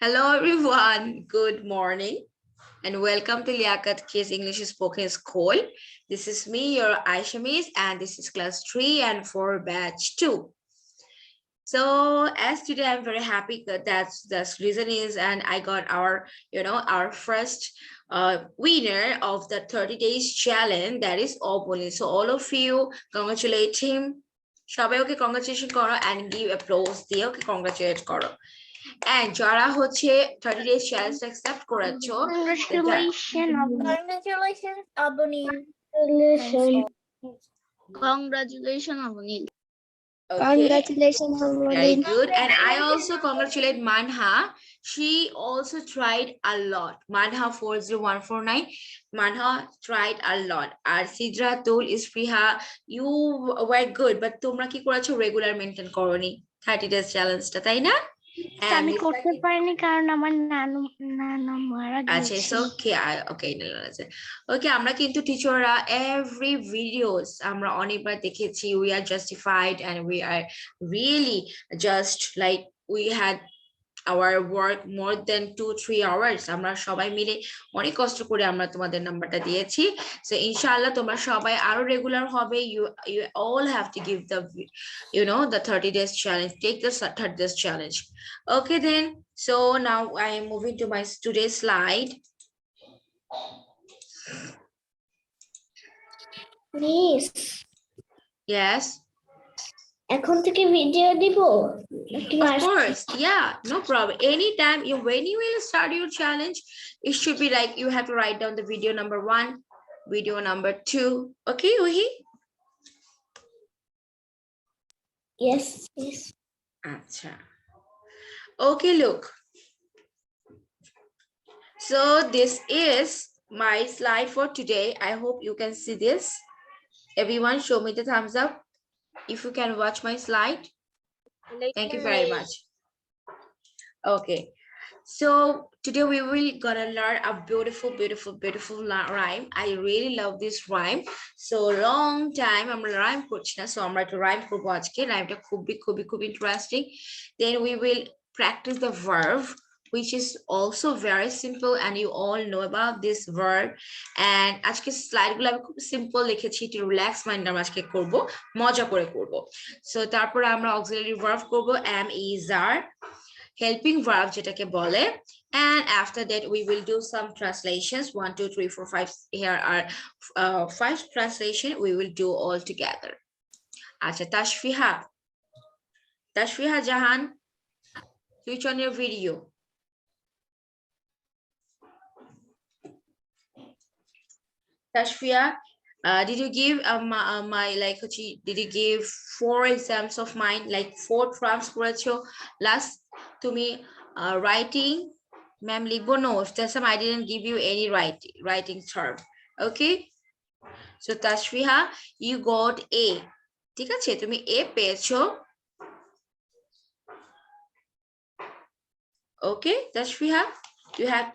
Hello everyone, good morning and welcome to Liaquat Kids English Spoken School. This is me, your Aisha Miss, and this is class 3 and 4 batch 2. So as today I'm very happy that the reason is, and I got our first winner of the 30 days challenge, that is Oboli. So all of you congratulate him. সবাই ওকে congratulation করো and give applause দিয়ে ওকে congratulate করো. And যারা হচ্ছে 30 days challenge accept করেছো, Congratulations, Abuni. Congratulations, Abunil. okay, Congratulations, very good. And I also congratulate Manha. She also tried a lot. Manha 40149. Manha tried a lot. আর সিদ্রা তুল ইসফিহা, you were good, but তোমরা কি করেছো, regular maintain করোনি 30 days চ্যালেঞ্জটা, তাই না? আমি করতে পারিনি কারণ আমার নানু মারা গেছে। আচ্ছা, okay, আমরা কিন্তু টিচাররা every videos আমরা অনেকবার দেখেছি, we are justified and we are really just like we had our work more than 2-3 hours. আমরা সবাই মিলে অনেক কষ্ট করে আমরা তোমাদের নাম্বারটা দিয়েছি। So ইনশাআল্লাহ তোমরা সবাই আরো রেগুলার হবে। You all have to give the 30 days challenge. Take the 30 days challenge. Okay then. So now I am moving to my today's slide. Miss, Yes. এখন থেকে ভিডিও দিব? Of course, yeah, no problem. Anytime when you will start your challenge, it should be like you have to write down the video number 1, video number 2. Okay, Uhi? Yes, yes. Acha. Okay, look. So this is my slide for today. I hope you can see this. Everyone, show me the thumbs up if you can watch my slide. Thank you very much. Okay, so today we will gonna learn a beautiful rhyme. I really love this rhyme. So long time আমরা rhyme করছি না, so আমরা একটা rhyme করবো আজকে। rhymeটা খুবই interesting. Then we will practice the verb, which is also very simple and you all know about this verb. And আজকে slide গুলো আমি খুব সিম্পল লিখেছি, একটু রিল্যাক্স মাইন্ড আমরা আজকে করবো, মজা করে করবো। So তারপরে আমরা auxiliary verb করবো, am, is, are, helping verb যেটাকে বলে, and after that we will do some translations. 1 2 3 4 5, here are 5 translation we will do all together. আচ্ছা, Tashfiha Jahan, switch on your video. Tashfiha, did you give did you give 4 exams of mine, like 4 trumps করেছো last তুমি writing? Ma'am লিখবো no, that's why I didn't give you any writing term. Okay, so Tashfiha, you got A. ঠিক আছে, তুমি A পেয়েছো। Okay, Tashfiha, you have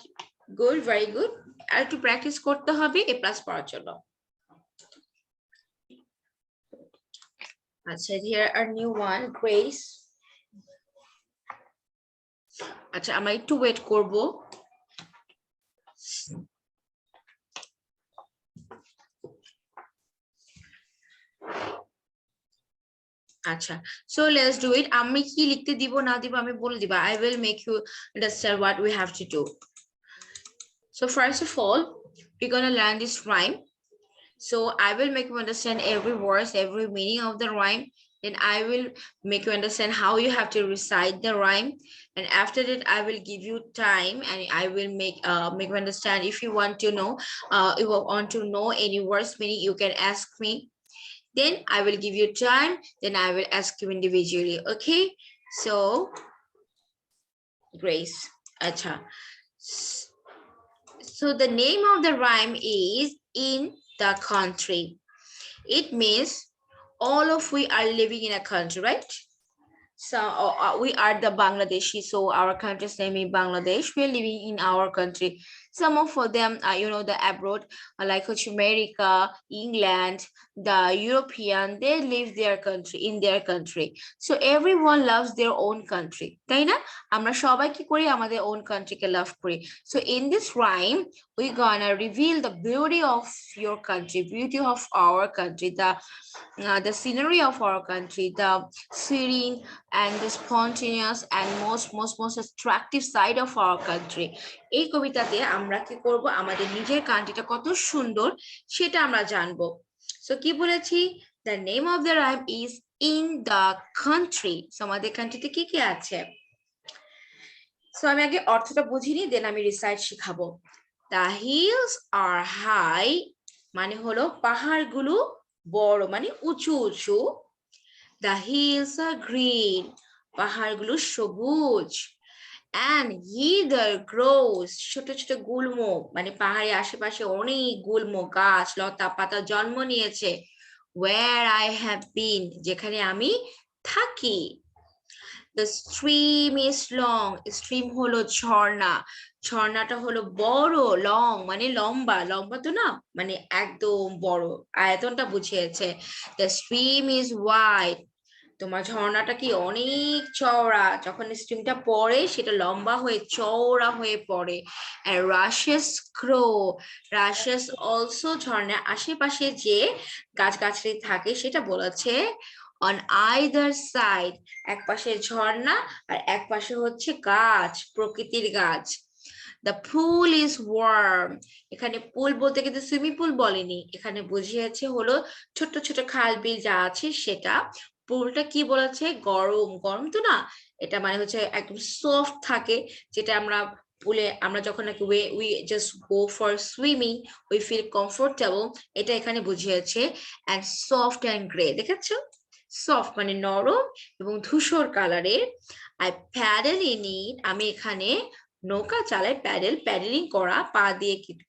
good, very good. আর একটু practice করতে হবে A+ পাওয়ার জন্য। আচ্ছা, here are new one, Grace. আচ্ছা, আমরা একটু ওয়েট করব। আচ্ছা, so let's do it. আমি কি লিখতে দিব না দিব আমি বলে দিব। I will make you understand what we have to do. So first of all, we're gonna learn this rhyme. So I will make you understand every word, every meaning of the rhyme. Then I will make you understand how you have to recite the rhyme. And after that, I will give you time and I will make you understand. If you want to know any words meaning, you can ask me. Then I will give you time. Then I will ask you individually. Okay? So, Grace. Acha. So the name of the rhyme is In the Country. It means all of we are living in a country, right? So we are the Bangladeshi, so our country's name is Bangladesh. We are living in our country. Some of them are, you know, the abroad, like America, England, the European, they live their country, in their country. So everyone loves their own country. তাই না? আমরা সবাই কি করি? আমাদের own country কে love করি. So in this rhyme, we're gonna reveal the beauty of your country, beauty of our country, the scenery of our country, the serene and the spontaneous and most attractive side of our country. এই কবিতাতে আমরা কি করব? আমাদের নিজের কান্ট্রিটা কত সুন্দর সেটা আমরা জানবো। সো কি বলেছি? The name of the rhyme is in the country. So আমাদের কান্ট্রিতে কি কি আছে? সো আমি আগে অর্থটা বুঝিনি, দেন আমি রিসাইট শিখাবো। The hills are high মানে হলো পাহাড়গুলো বড়, মানে উঁচু উঁচু। The hills are green পাহাড়গুলো সবুজ। And heather grows ছোট ছোট গুল্ম, মানে পাহাড়ের আশেপাশে অনেক গুল্ম গাছ লতা পাতা জন্ম নিয়েছে। Where I have been যেখানে আমি থাকি। The stream is long stream হলো ঝর্ণা, ঝর্ণাটা হলো বড়, লং মানে লম্বা, লম্বা তো না মানে একদম বড়, আয়তনটা বুঝিয়েছে। The stream is wide তোমার ঝর্ণাটা কি অনেক চওড়া, যখন স্ট্রিমটা পড়ে সেটা লম্বা হয়ে চওড়া হয়ে পড়ে। And rushes grow rushes also ঝর্ণার আশেপাশে যে গাছগাছালি থাকে সেটা বলেছে on either side এক পাশে ঝর্ণা আর এক পাশে হচ্ছে গাছ, প্রকৃতির গাছ। The pool is warm এখানে পুল বলতে কিন্তু সুইমিং পুল বলেনি, এখানে বুঝিয়েছে হলো ছোট ছোট খাল বিল যা আছে সেটা। পুলটা কি বলেছে? গরম, গরম তো না, এটা মানে হচ্ছে একদম সফট থাকে, যেটা আমরা পুলে আমরা যখন নাকি we just go for swimming we feel comfortable, এটা এখানে বুঝিয়েছে। and soft and gray দেখেছো? সফট মানে নরম এবং ধূসর কালারের। I paddle in it আমি এখানে নৌকা চালাই, প্যাডেলিং করা,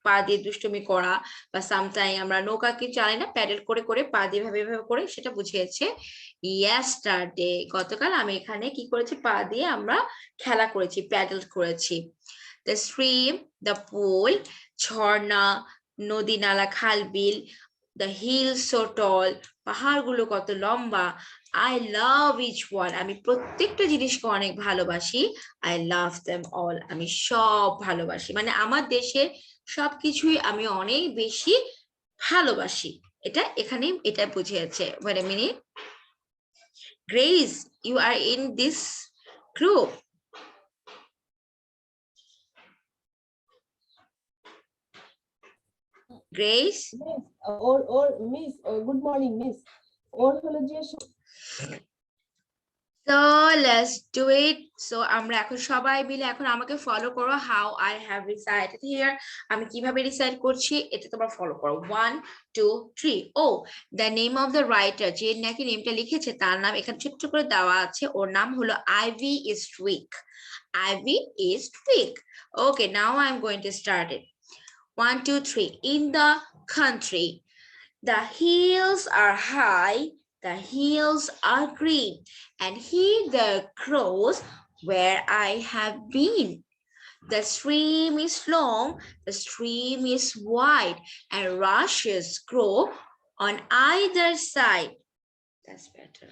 পা দিয়ে দুষ্টুমি করা, বা সামটাইম আমরা নৌকা কি চালাই না, প্যাডেল করে করে পা দিয়ে ভাবে করে, সেটা বুঝিয়েছে। ইয়েস্টারডে গতকাল আমি এখানে কি করেছি? পা দিয়ে আমরা খেলা করেছি, প্যাডেল করেছি। The stream the pool ঝর্ণা নদী নালা খাল বিল, the hills so tall পাহাড়গুলো কত লম্বা। I love each one আমি প্রত্যেকটা জিনিসকে অনেক ভালোবাসি। I love them all আমি সব ভালোবাসি, মানে আমার দেশের সবকিছুই আমি অনেক বেশি ভালোবাসি, এটা এখানে এটা বুঝিয়েছে। Wait a minute. Grace, you are in this group. Grace? Miss, or Miss, good morning, Miss. Or হলো যে So let's do it. So আমরা এখন সবাই মিলে এখন আমাকে ফলো করো। How I have recited here. আমি কিভাবে রিসাইট করছি এটা তোমরা ফলো করো। 1 2 3. Oh, the name of the writer যে নাকি নেমটা লিখেছে তার নাম এখানে ছোট্ট করে দেওয়া আছে, ওর নাম হলো Ivy Estwick. Ivy Estwick. Okay, now I'm going to start it. 1 2 3. In the country, the hills are high, the hills are green, and heather grows where I have been. The stream is long, the stream is wide, and rushes grow on either side. That's better.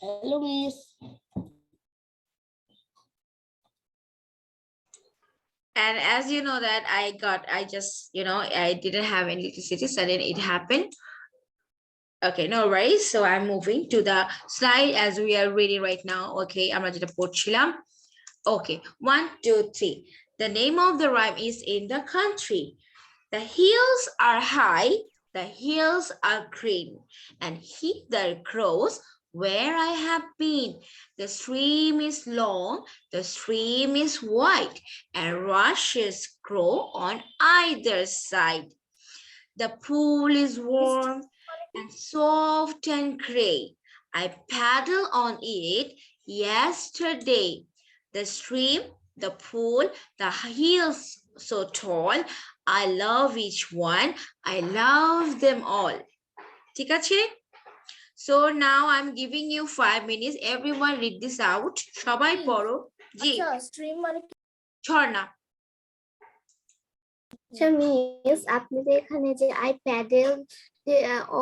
hello, Miss. And as you know that I just, you know, I didn't have any electricity, suddenly it happened. Okay, no worries. So I'm moving to the slide as we are reading right now. Okay, I'm going to okay, 1 2 3. The name of the rhyme is in the country. The hills are high, the hills are green, and heather grows where I have been. The stream is long, the stream is wide, and rushes grow on either side. The pool is warm and soft and gray. I paddled on it yesterday. The stream, the pool, the hills so tall. I love each one. I love them all. ঠিক আছে? So now I'm giving you 5 minutes. Everyone read this out. সবাই পড়ো। জি। আচ্ছা stream মানে ঝর্ণা। আচ্ছা miss আপনি যে এখানে যে I paddle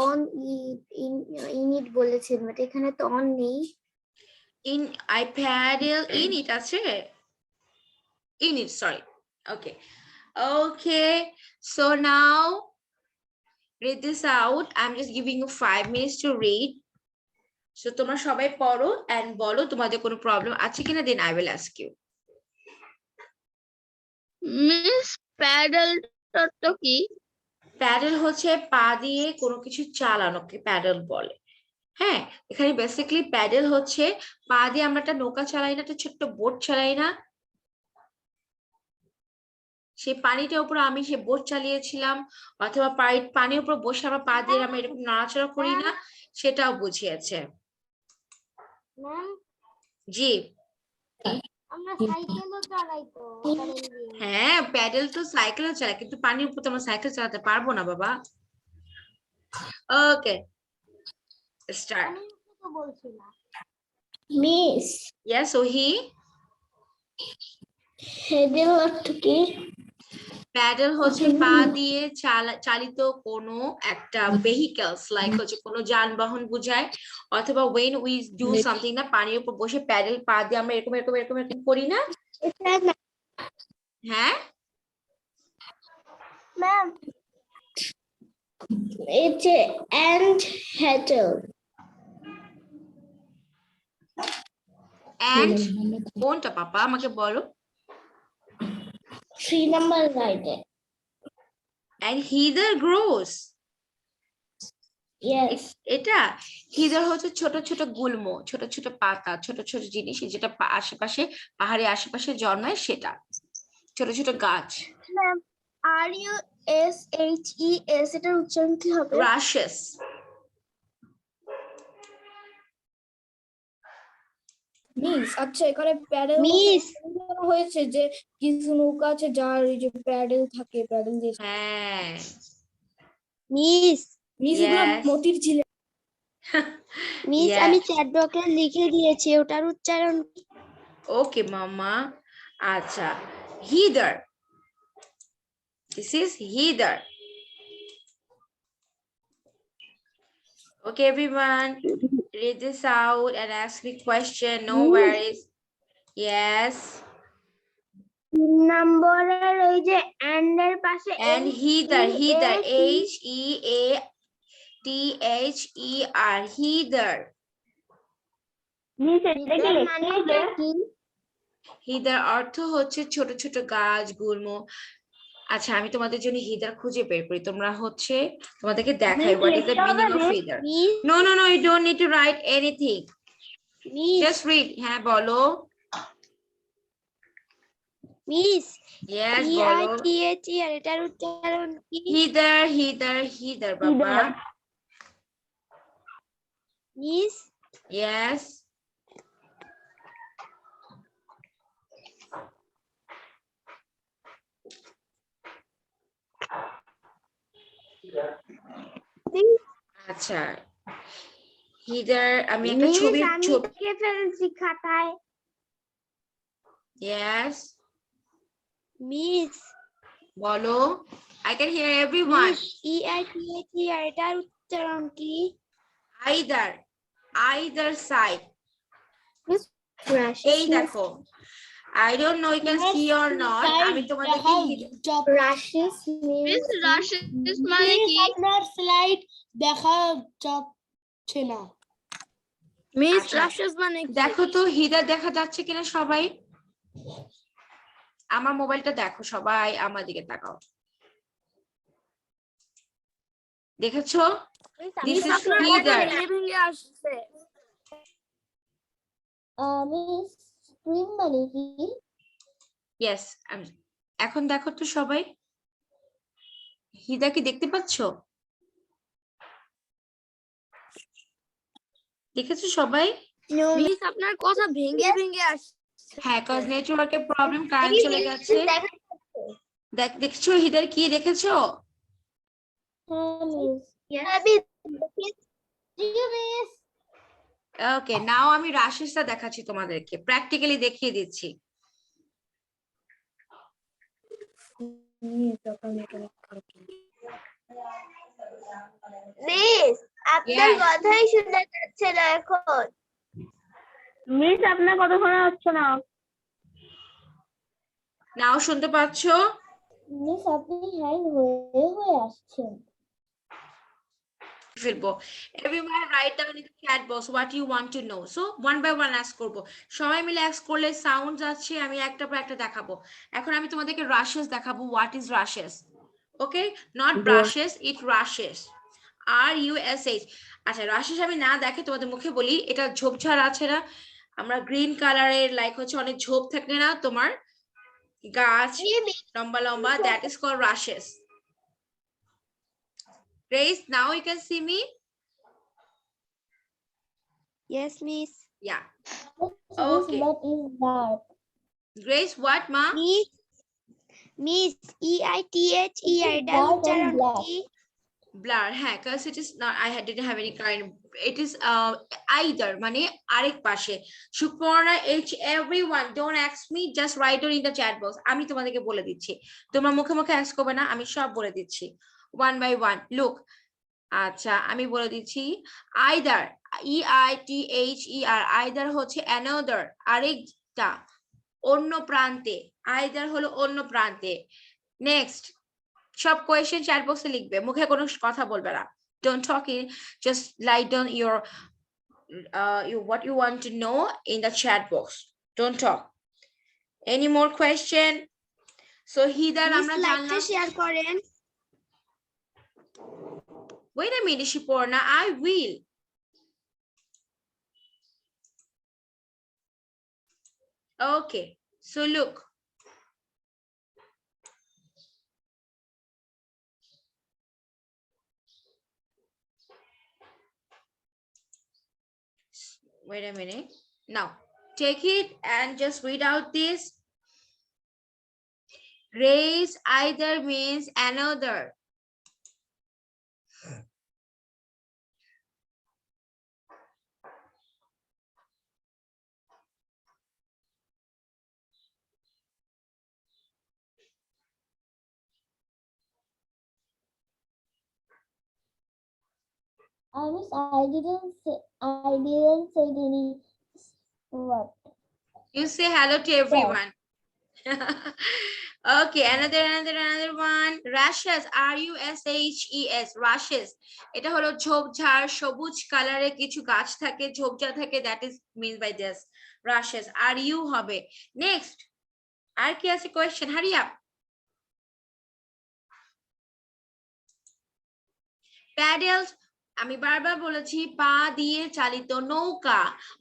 on in it বলেছেন বাট এখানে তো অন নেই In I paddle in it আছে? In it, sorry. Okay. Okay. So now read this out. I'm just giving you 5 minutes to read. So তোমরা সবাই পড়ো and বলো তোমাদের কোনো প্রবলেম আছে কিনা, then I will ask you. Miss paddle তো কি? প্যাডেল হচ্ছে পা দিয়ে কোনো কিছু চালানোকে প্যাডেল বলে। হ্যাঁ, এখানে বেসিক্যালি প্যাডেল হচ্ছে পা দিয়ে আমরা একটা নৌকা চালাই না, একটা ছোট্ট বোট চালাই না, সেই পানিটার উপর আমি সে বোট চালিয়েছিলাম, অথবা পানির উপর বসে আমরা পা দিয়ে আমরা এরকম নাড়াচাড়া করি না, সেটাও বুঝিয়েছে। ম্যাম জি আমরা সাইকেলও চালাই তো হ্যাঁ, প্যাডেল তো সাইকেলও চালায়, কিন্তু পানির উপর তো আমরা সাইকেল চালাতে পারবো না বাবা। ওকে, স্টার্ট। তো বলছিলাম মিস Yes, so he হেডেল অর্থ কি প্যাডেল হচ্ছে পা দিয়ে চালিত কোনো একটা ভেহিকলস, লাইক হচ্ছে কোনো যানবাহন বোঝায়, অথবা when we do something না পানির উপর বসে প্যাডেল পা দিয়ে আমরা এরকম এরকম এরকম এরকম করি না। হ্যাঁ ma'am it's a and headel and কোনটা পাপা আমাকে বলো। 3 number right and heather grows, yes এটা হিদার হচ্ছে ছোট ছোট গুল্ম, ছোট ছোট পাতা, ছোট ছোট জিনিস যেটা আশেপাশে পাহাড়ের আশেপাশে জন্মায়, সেটা ছোট ছোট গাছ। Ma'am are U S H E S এটার উচ্চারণ কি হবে রাশেস। মিস আচ্ছা এখানে প্যাডেল মিস হয়েছে যে কিছু নৌকা আছে যার এই যে প্যাডেল থাকে, প্যাডেল দিয়ে হ্যাঁ মিস মিস এগুলো Yes. মতির ঝিলে মিস Yes. আমি চ্যাট বক্সে লিখে দিয়েছি ওটার উচ্চারণ ওকে মামা। আচ্ছা, heather, this is heather. Okay everyone, read this out and ask me question, no worries. Yes, নম্বরের ওই যে এন্ড এর পাশে and heather, heather, H E A T H E R, heather. Miss এটা কি লেখা কি হিদার অর্থ হচ্ছে ছোট ছোট গাছ গুল্ম। আচ্ছা, আমি তোমাদের জন্য হিদার খুঁজে বের করি, তোমরা হচ্ছে তোমাদেরকে দেখাই what is the meaning of hither. No, no, no, you don't need to write anything, just read. হ্যাঁ বলো। মিস Yes, ই আই বলো। টি এইচ ই আর এটার উচ্চারণ কি হিদার, হিদার, হিদার বাবা। মিস Yes, আচ্ছা হিদার আমি একটা ছবি কে ফেলছি খাতায় Yes, মিস বলো। I can hear everyone. E I T H E R এটার উচ্চারণ কি Either, either side. মিস এই দেখো, I don't know you can see or not, আমি তোমাদেরকে রাশিস মিস রাশেস মানে কি? আপনার স্লাইড দেখা যাচ্ছে না মিস আচ্ছা। রাশিস মানে কি দেখো তো হিদার দেখা যাচ্ছে কিনা সবাই, আমার মোবাইলটা দেখো, সবাই আমার দিকে তাকাও, দেখেছো? This is heather. ভেঙে আসছে মিস স্ট্রিম মানে কি? ইয়েস, এখন দেখো তো সবাই, হিদা কি দেখতে পাচ্ছো? দেখেছো সবাই? মিস আপনার কথা ভেঙে ভেঙে আসছে। হ্যাঁ, কজ নেটওয়ার্কের প্রবলেম, কারেন্ট চলে গেছে। দেখছো হিদার কি দেখেছো? হ্যাঁ মিস। মিস ওকে, নাও আমি রাশেসটা দেখাচ্ছি তোমাদেরকে, প্র্যাকটিক্যালি দেখিয়ে দিচ্ছি। মিস আপনার Yes. কথাই শোনা যাচ্ছে না এখন। মিস আপনার কথা শোনা যাচ্ছে না। নাও শুনতে পাচ্ছো? মিস আপনি হ্যাং হয়ে আসছেন। ফেলবো। Everyone write down in the chat box what you want to know. So one by one ask করব। সবাই মিলে ask করলে সাউন্ড আছে, আমি একটা পর একটা দেখাবো। এখন আমি তোমাদেরকে রাশেস দেখাবো। What is rashes? Okay, not brushes, it rashes. RUSH। আচ্ছা, রাশেস আমি না দেখে তোমাদের মুখে বলি, এটা ঝোপঝাড় আছে না, আমরা গ্রিন কালারের, লাইক হচ্ছে অনেক ঝোপ থাকে না তোমার, গাছ লম্বা লম্বা, that is called rashes. Grace, now you can see me? Yes, miss. Yeah. Okay. Okay. What is that? Grace, what, ma? Miss EITHEI Dark and black. Blur, হ্যাঁ, because it is not, didn't have any kind. It is either, মানে আরেক পাশে। Suparna, everyone, don't ask me, just write it in the chat box. আমি তোমাদেরকে বলে দিচ্ছি, তোমরা মুখে মুখে ask করবে না, আমি সব বলে দিচ্ছি one by one. Look, আচ্ছা আমি বলে দিচ্ছি, either, EITHER, either হচ্ছে another, আরেকটা, অন্য প্রান্তে, either হলো অন্য প্রান্তে। নেক্সট, সব কোয়েশ্চেন চ্যাট বক্সে লিখবে, মুখে কোনো কথা বলবে না। Don't talk in, just write down your what you want to know in the chat box. Don't talk. Any more question? So Hidar, আমরা জানলাম। শেয়ার করেন। Wait a minute, Shiporna, I will. Okay, so look. Wait a minute. Now, take it and just read out this. Raise either means another. Miss, I didn't say any word. You say hello to everyone. Okay, another one. Rashes, RUSHES, rashes. এটা হলো ঝোপঝাড়, সবুজ কালারে কিছু গাছ থাকে, ঝোপঝাড় থাকে, that is means by this. Rashes, RU হবে। Next, আর কি আছে question? Hurry up. Paddles, আমি বারবার বলেছি, পা দিয়ে চালিত নৌকা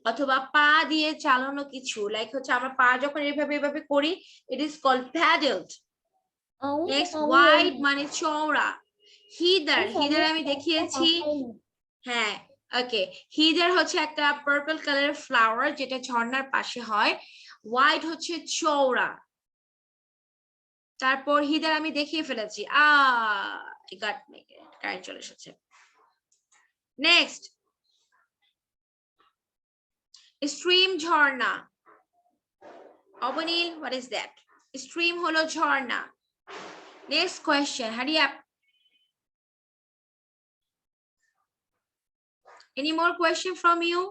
অথবা পা দিয়ে চালানো কিছু, লাইক হচ্ছে আমরা পা যখন এভাবে করি, it is called paddled. Next, wide মানে চওড়া। হিদার আমি দেখিয়েছি, হ্যাঁ, ওকে, হিদার হচ্ছে একটা পার্পল কালারের ফ্লাওয়ার যেটা ঝর্ণার পাশে হয়, হোয়াইট হচ্ছে চওড়া। তারপর হিদার আমি দেখিয়ে ফেলেছি, কারেন্ট চলে এসেছে। নেক্সট, স্ট্রিম ঝর্ণা। Abanil, what is that? Stream হলো ঝর্ণা। Next question, hurry up. Any more question from you?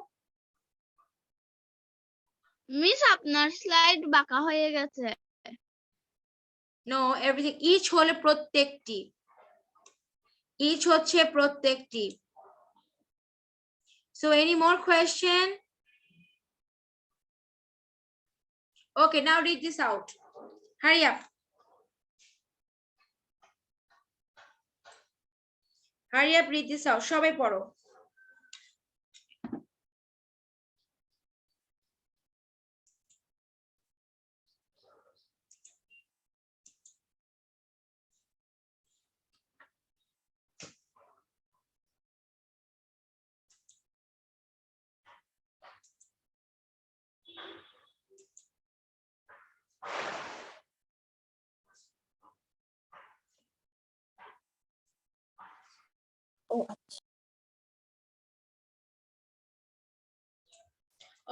Miss আপনার স্লাইড বাঁকা হয়ে গেছে। No, everything, each হলো প্রত্যেকটি, each হচ্ছে প্রত্যেকটি। So any more question? Okay, now read this out. Hurry up. Hurry up, read this out. সবাই পড়ো।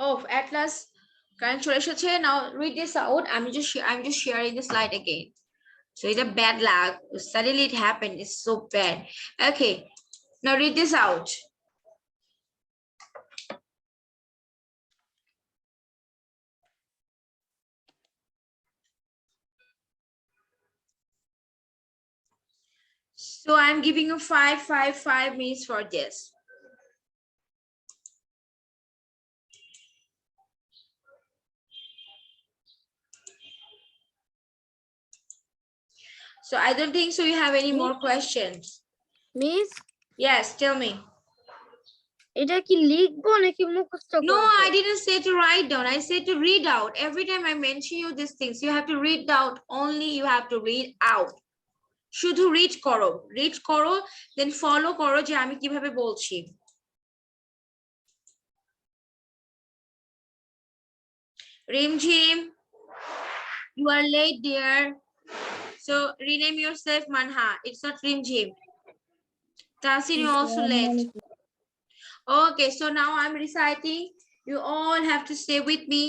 Oh, at last current চলে এসেছে. Now read this out. I'm just sharing the slide again. So it's a bad luck. Suddenly it happened. It's so bad. Okay. Now read this out. So I'm giving you 5 minutes for this. So I don't think so you have any more questions. Miss Yes, tell me. এটা কি লিখবো নাকি মুখস্থ করব? No, I didn't say to write down. I said to read out. Every time I mention you these things, you have to read out. Only you have to read out. শুধু read করো, then follow করো যে আমি কিভাবে বলছি. Rimjim, you are late, dear. So rename yourself Manha. It's not Rimjim. Tansin, you also late. Okay, so now I'm reciting. You all have to stay with me.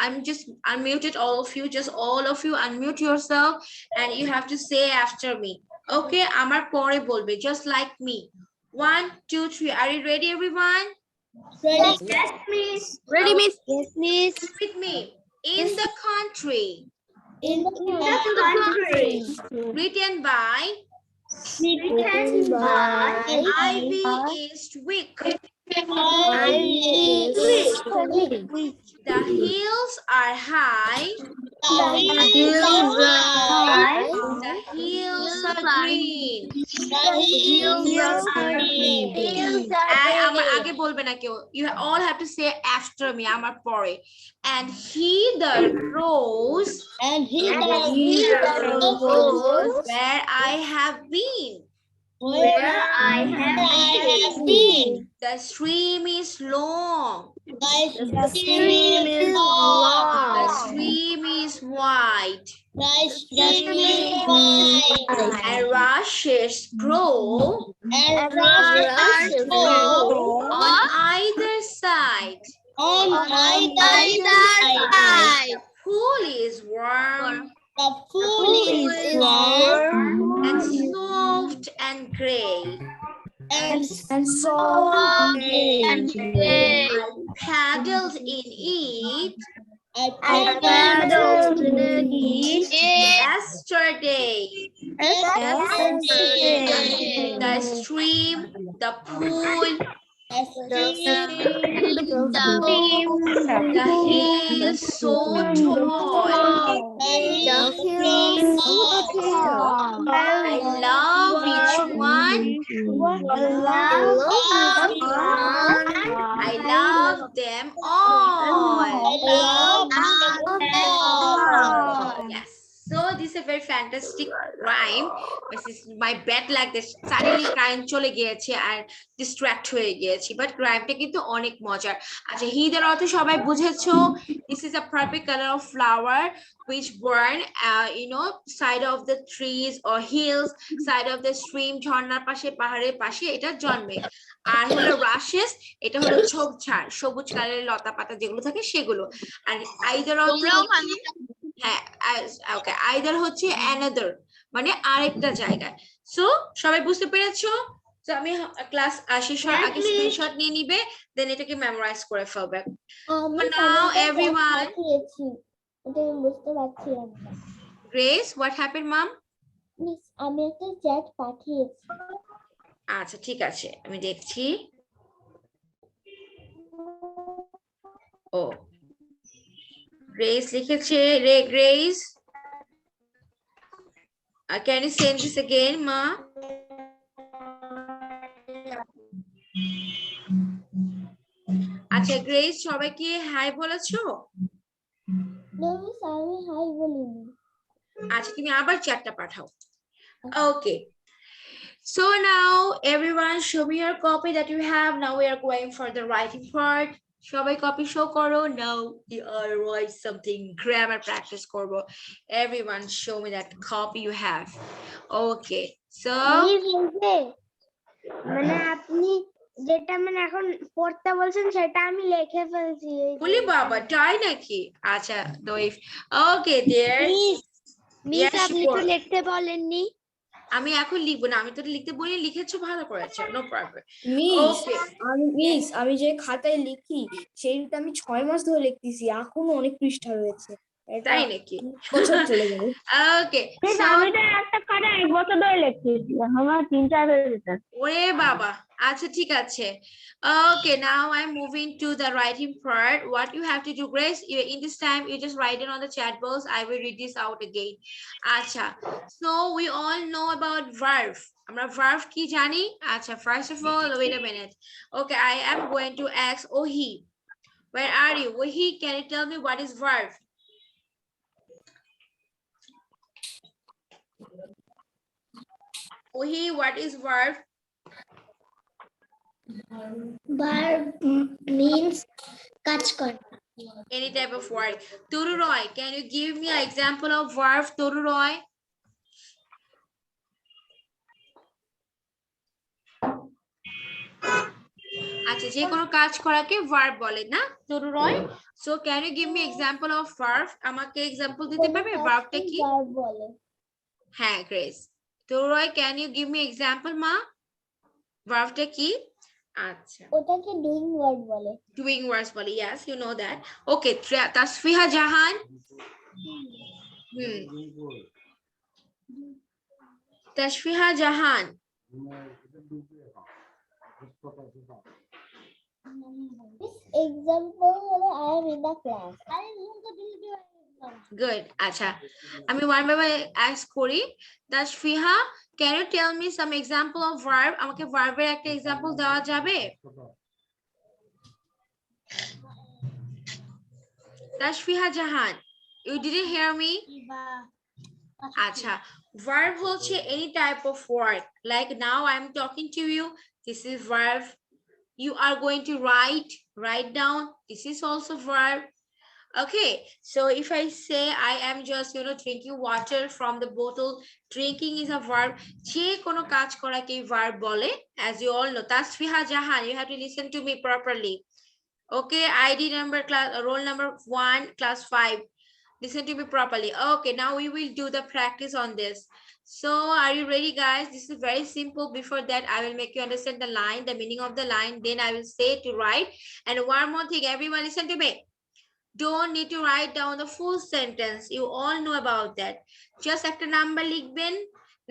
I'm just unmuted, all of you. Just all of you unmute yourself, and you have to say after me. Okay, Amar pore bolbe, just like me. 1, 2, 3. Are you ready, everyone? Yes, miss. Ready, miss? Yes, miss. With me. In the country, In the country. written by Written by Ivy Eastwick. The hills are high. The hills are green. আমার আগে বলবে না কেউ. You all have to say after me. আমার পরে. And he the rose where I have been. The stream is long. The stream is wide. And rushes grow on either side. Pool is warm and soft and gray. I paddled in it yesterday. The stream, the pool, the hill so tall. I love each one. I love them all. Yes. So this is a very fantastic rhyme. This is my bad like this. Suddenly crime চলে গিয়েছে আর distract হয়ে গিয়েছি, but rhymeটা কিন্তু অনেক মজার. আচ্ছা, হিদের অর্থ সবাই বুঝেছো? This is a perfect color of flower which burn side of the trees or hills, side of the stream, ঝর্ণার পাশে, পাহাড়ের পাশে এটা জন্মে. আর হলো rushes, এটা হলো ঝোপঝাড়, সবুজ কালারের লতা পাতা যেগুলো থাকে সেগুলো. আর either অর্থ হ্যাঁ, ওকে, আইদার হচ্ছে অ্যানাদার মানে আরেকটা জায়গায়. সো সবাই বুঝতে পেরেছো? তো আমি ক্লাস শেষের আগে স্ক্রিনশট নিয়ে নিবে, দেন এটাকে মেমোরাইজ করে ফেলবে. নাও এভরিওয়ান, বুঝতে পারছি না। Grace, what happened mom? Miss, আমি একটা চ্যাট পাঠিয়েছি। আচ্ছা, ঠিক আছে, আমি দেখছি. ও, গ্রেস লিখেছে রে. Grace, can you send this again, ma? আচ্ছা, গ্রেস সবাইকে হাই বলেছো? না মিস, আমি হাই বলিনি। আচ্ছা, তুমি আবার চ্যাটটা পাঠাও. Okay. So now everyone show me your copy that you have. Now we are going for the writing part. সবাই কপি শো করো. Now you are write something grammar practice করবো. Everyone show me that copy you have. Okay, so মানে আপনি যেটা মানে এখন পড়তে বলছেন সেটা আমি লিখে ফেলছি বলি বাবা তাই নাকি? আচ্ছা দোয়েফ। Okay dear. মিস আপনি তো লিখতে বলেননি। আমি এখন লিখবো না, আমি তো লিখতে বলি, লিখেছো ভালো করেছো, নো প্রবলেম। মিস ওকে আমি যে খাতায় লিখি সেইটা আমি 6 মাস ধরে লিখতেছি, এখনো অনেক পৃষ্ঠা রয়েছে। এটা তাই নাকি? বছর চলে যাবে। ওকে মিস আমি তো একটা কাটা 1 বছর ধরে লিখতেছি, আমার 3-4 হয়ে যেত। ওরে বাবা, আচ্ছা ঠিক আছে। Okay, now I'm moving to the writing part. What you have to do, Grace, in this time you just write it on the chat box. I will read this out again. Acha, so we all know about verb. আমরা verb কি জানি? আচ্ছা, first of all, wait a minute. Okay, I am going to ask Ohi. Where are you? Ohi, can you tell me what is verb? Ohi, what is verb? Verb means কাজ করা। Any type of word. Toru Roy, can you give me an example of verb, Toru Roy? আচ্ছা, যে কোনো কাজ করাকে verb বলে না Toru Roy? So can you give me example of verb? আমাকে example দিতে পারবে ভার্বটা কি? verb বলে। হ্যাঁ, Grace. Toru Roy, can you give me example মা? ভার্বটা কি? আচ্ছা, ওটাকে doing word বলে। doing words বলে, yes, you know that. Okay, Tasfiha Jahan. Tasfiha Jahan. This example হলো I am in the class. Good. আচ্ছা, আমি one by one ask করি। Tasfiha, can you tell me some example of verb? আমাকে verb এর একটা example দেওয়া যাবে? Tasfiha Jahan, you didn't hear me? আচ্ছা, verb হচ্ছে any type of word. Like now I'm talking to you. This is verb. You are going to write down. This is also verb. Okay, so if I say I am just drinking water from the bottle, drinking is a verb. যে কোনো কাজ করাকে verb বলে, as you all know. Tasfiha Jahan, you have to listen to me properly. Okay, ID number, class, roll number 1, class 5. Listen to me properly. Okay, now we will do the practice on this. So are you ready, guys? This is very simple. Before that, I will make you understand the line, the meaning of the line. Then I will say to write. And one more thing, everyone listen to me. Don't need to write down the full sentence. You all know about that. Just একটা number লিখবেন,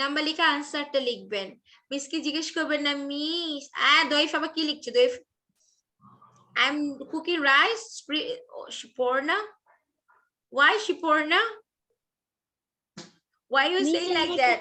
number লিখে আনসারটা লিখবেন। Miss কি জিজ্ঞেস করবেন না, miss দইফ আবার কি লিখছো? দইফ I'm cooking rice. Shiporna, why Shiporna? Why you saying like that?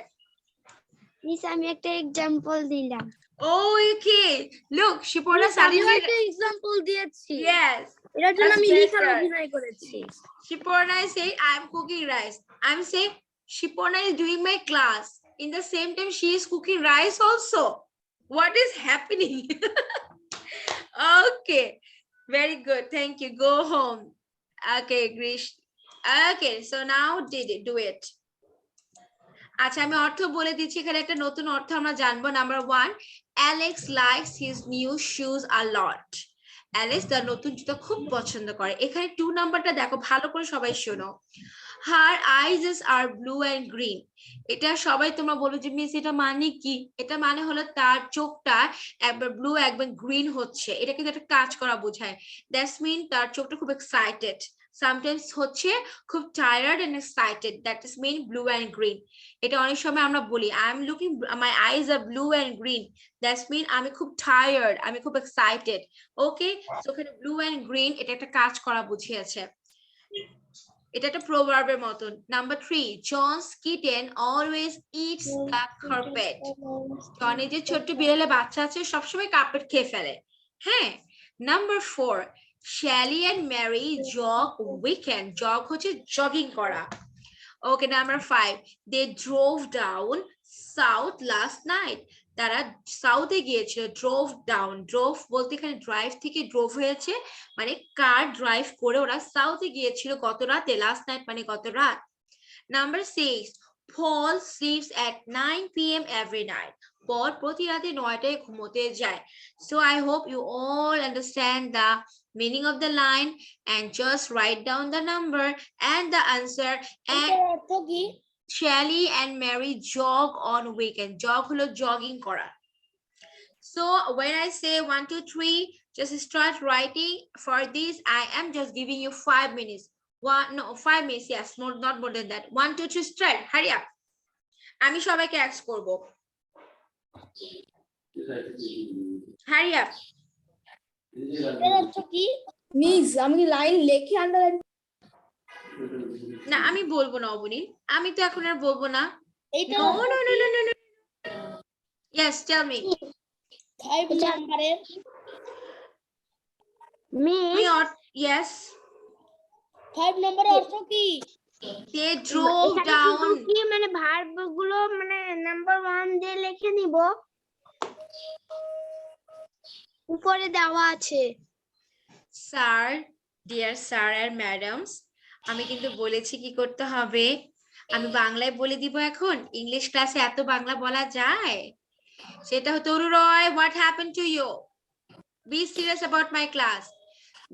Miss আমি একটা এক্সাম্পল দিলাম। Oh, okay. Look, Shiporna আমি suddenly. একটা এক্সাম্পল দিয়েছি। Yes. এর জন্য That's আমি better. লিখার অভিনয় করেছি। Shiporna is saying, I'm cooking rice. I'm saying, Shiporna is doing my class. In the same time, she is cooking rice also. What is happening? Okay. Very good. Thank you. Go home. Okay, Grish. Okay, so now do it. আচ্ছা, আমি অর্থ বলে দিচ্ছি, এখানে একটা নতুন অর্থ আমরা জানবো। Number 1, Alex likes his new shoes a lot. Alex তার নতুন জুতা খুব পছন্দ করে। এখানে 2 নাম্বারটা দেখো, ভালো করে সবাই শোনো। Her eyes are blue and green. এটা সবাই তোমরা বলো যে মিস এটা মানে কি? এটা মানে হলো তার চোখটা একবার ব্লু একবার গ্রিন হচ্ছে। এটা কিন্তু একটা কাজ করা বোঝায়। দ্যাটস মিন তার চোখটা খুব এক্সাইটেড। সামটাইমস হচ্ছে খুব tired and excited, that is mean blue and green. এটা অনেক সময় আমরা বলি I am looking, my eyes are blue and green, that's mean আমি খুব টায়ার্ড, আমি খুব এক্সাইটেড। ওকে, সো এখানে ব্লু এন্ড গ্রিন এটা একটা কাজ করা বুঝিয়েছে। এটা একটা প্রভার্বের মতন। Number 3, John's kitten always eats the carpet. জনের যে ছোট্ট বিড়ালে বাচ্চা আছে সবসময় কার্পেট খেয়ে ফেলে। হ্যাঁ। Number 4, Sally and Mary jog weekend. jog হচ্ছে জগিং করা। ওকে, number 5, they drove down south last night. তারা সাউথে গিয়েছিল। drove down, drove বলতে এখানে ড্রাইভ থেকে drove হয়েছে, মানে কার ড্রাইভ করে ওরা সাউথে গিয়েছিল গত রাতে। লাস্ট নাইট মানে গত রাত। Number 6, Paul sleeps at 9 p.m. every night. Paul প্রতি রাতে 9টায় ঘুমোতে যায়. So I hope you all understand the meaning of the line and just write down the number and the answer. And Shelly and Mary jog on weekend. Jog holo jogging kora. So when I say 1, 2, 3, just start writing. For this, I am just giving you 5 minutes. 5 minutes, yes, not more than that. 1, 2, 3, start. Hurry up. আমি সবাইকে ask করব. Hurry up. Miss আমি line লেখি underline না আমি বলবো না অবনী, আমি তো এখন আর বলবো না. No. Yes, tell me. 5 নাম্বারের Yes. 5 নম্বরের অর্থ কি? They drove down. কি মানে ভার্ব গুলো মানে নাম্বার 1 দিয়ে লিখে নিব, উপরে দেওয়া আছে। Sir, dear sir and madams, আমি কিন্তু বলেছি কি করতে হবে. আমি বাংলায় বলে দিব এখন. ইংলিশ ক্লাসে এত বাংলা বলা যায়? সেটা হতো তরু রয়, what happened to you? Be serious about my class.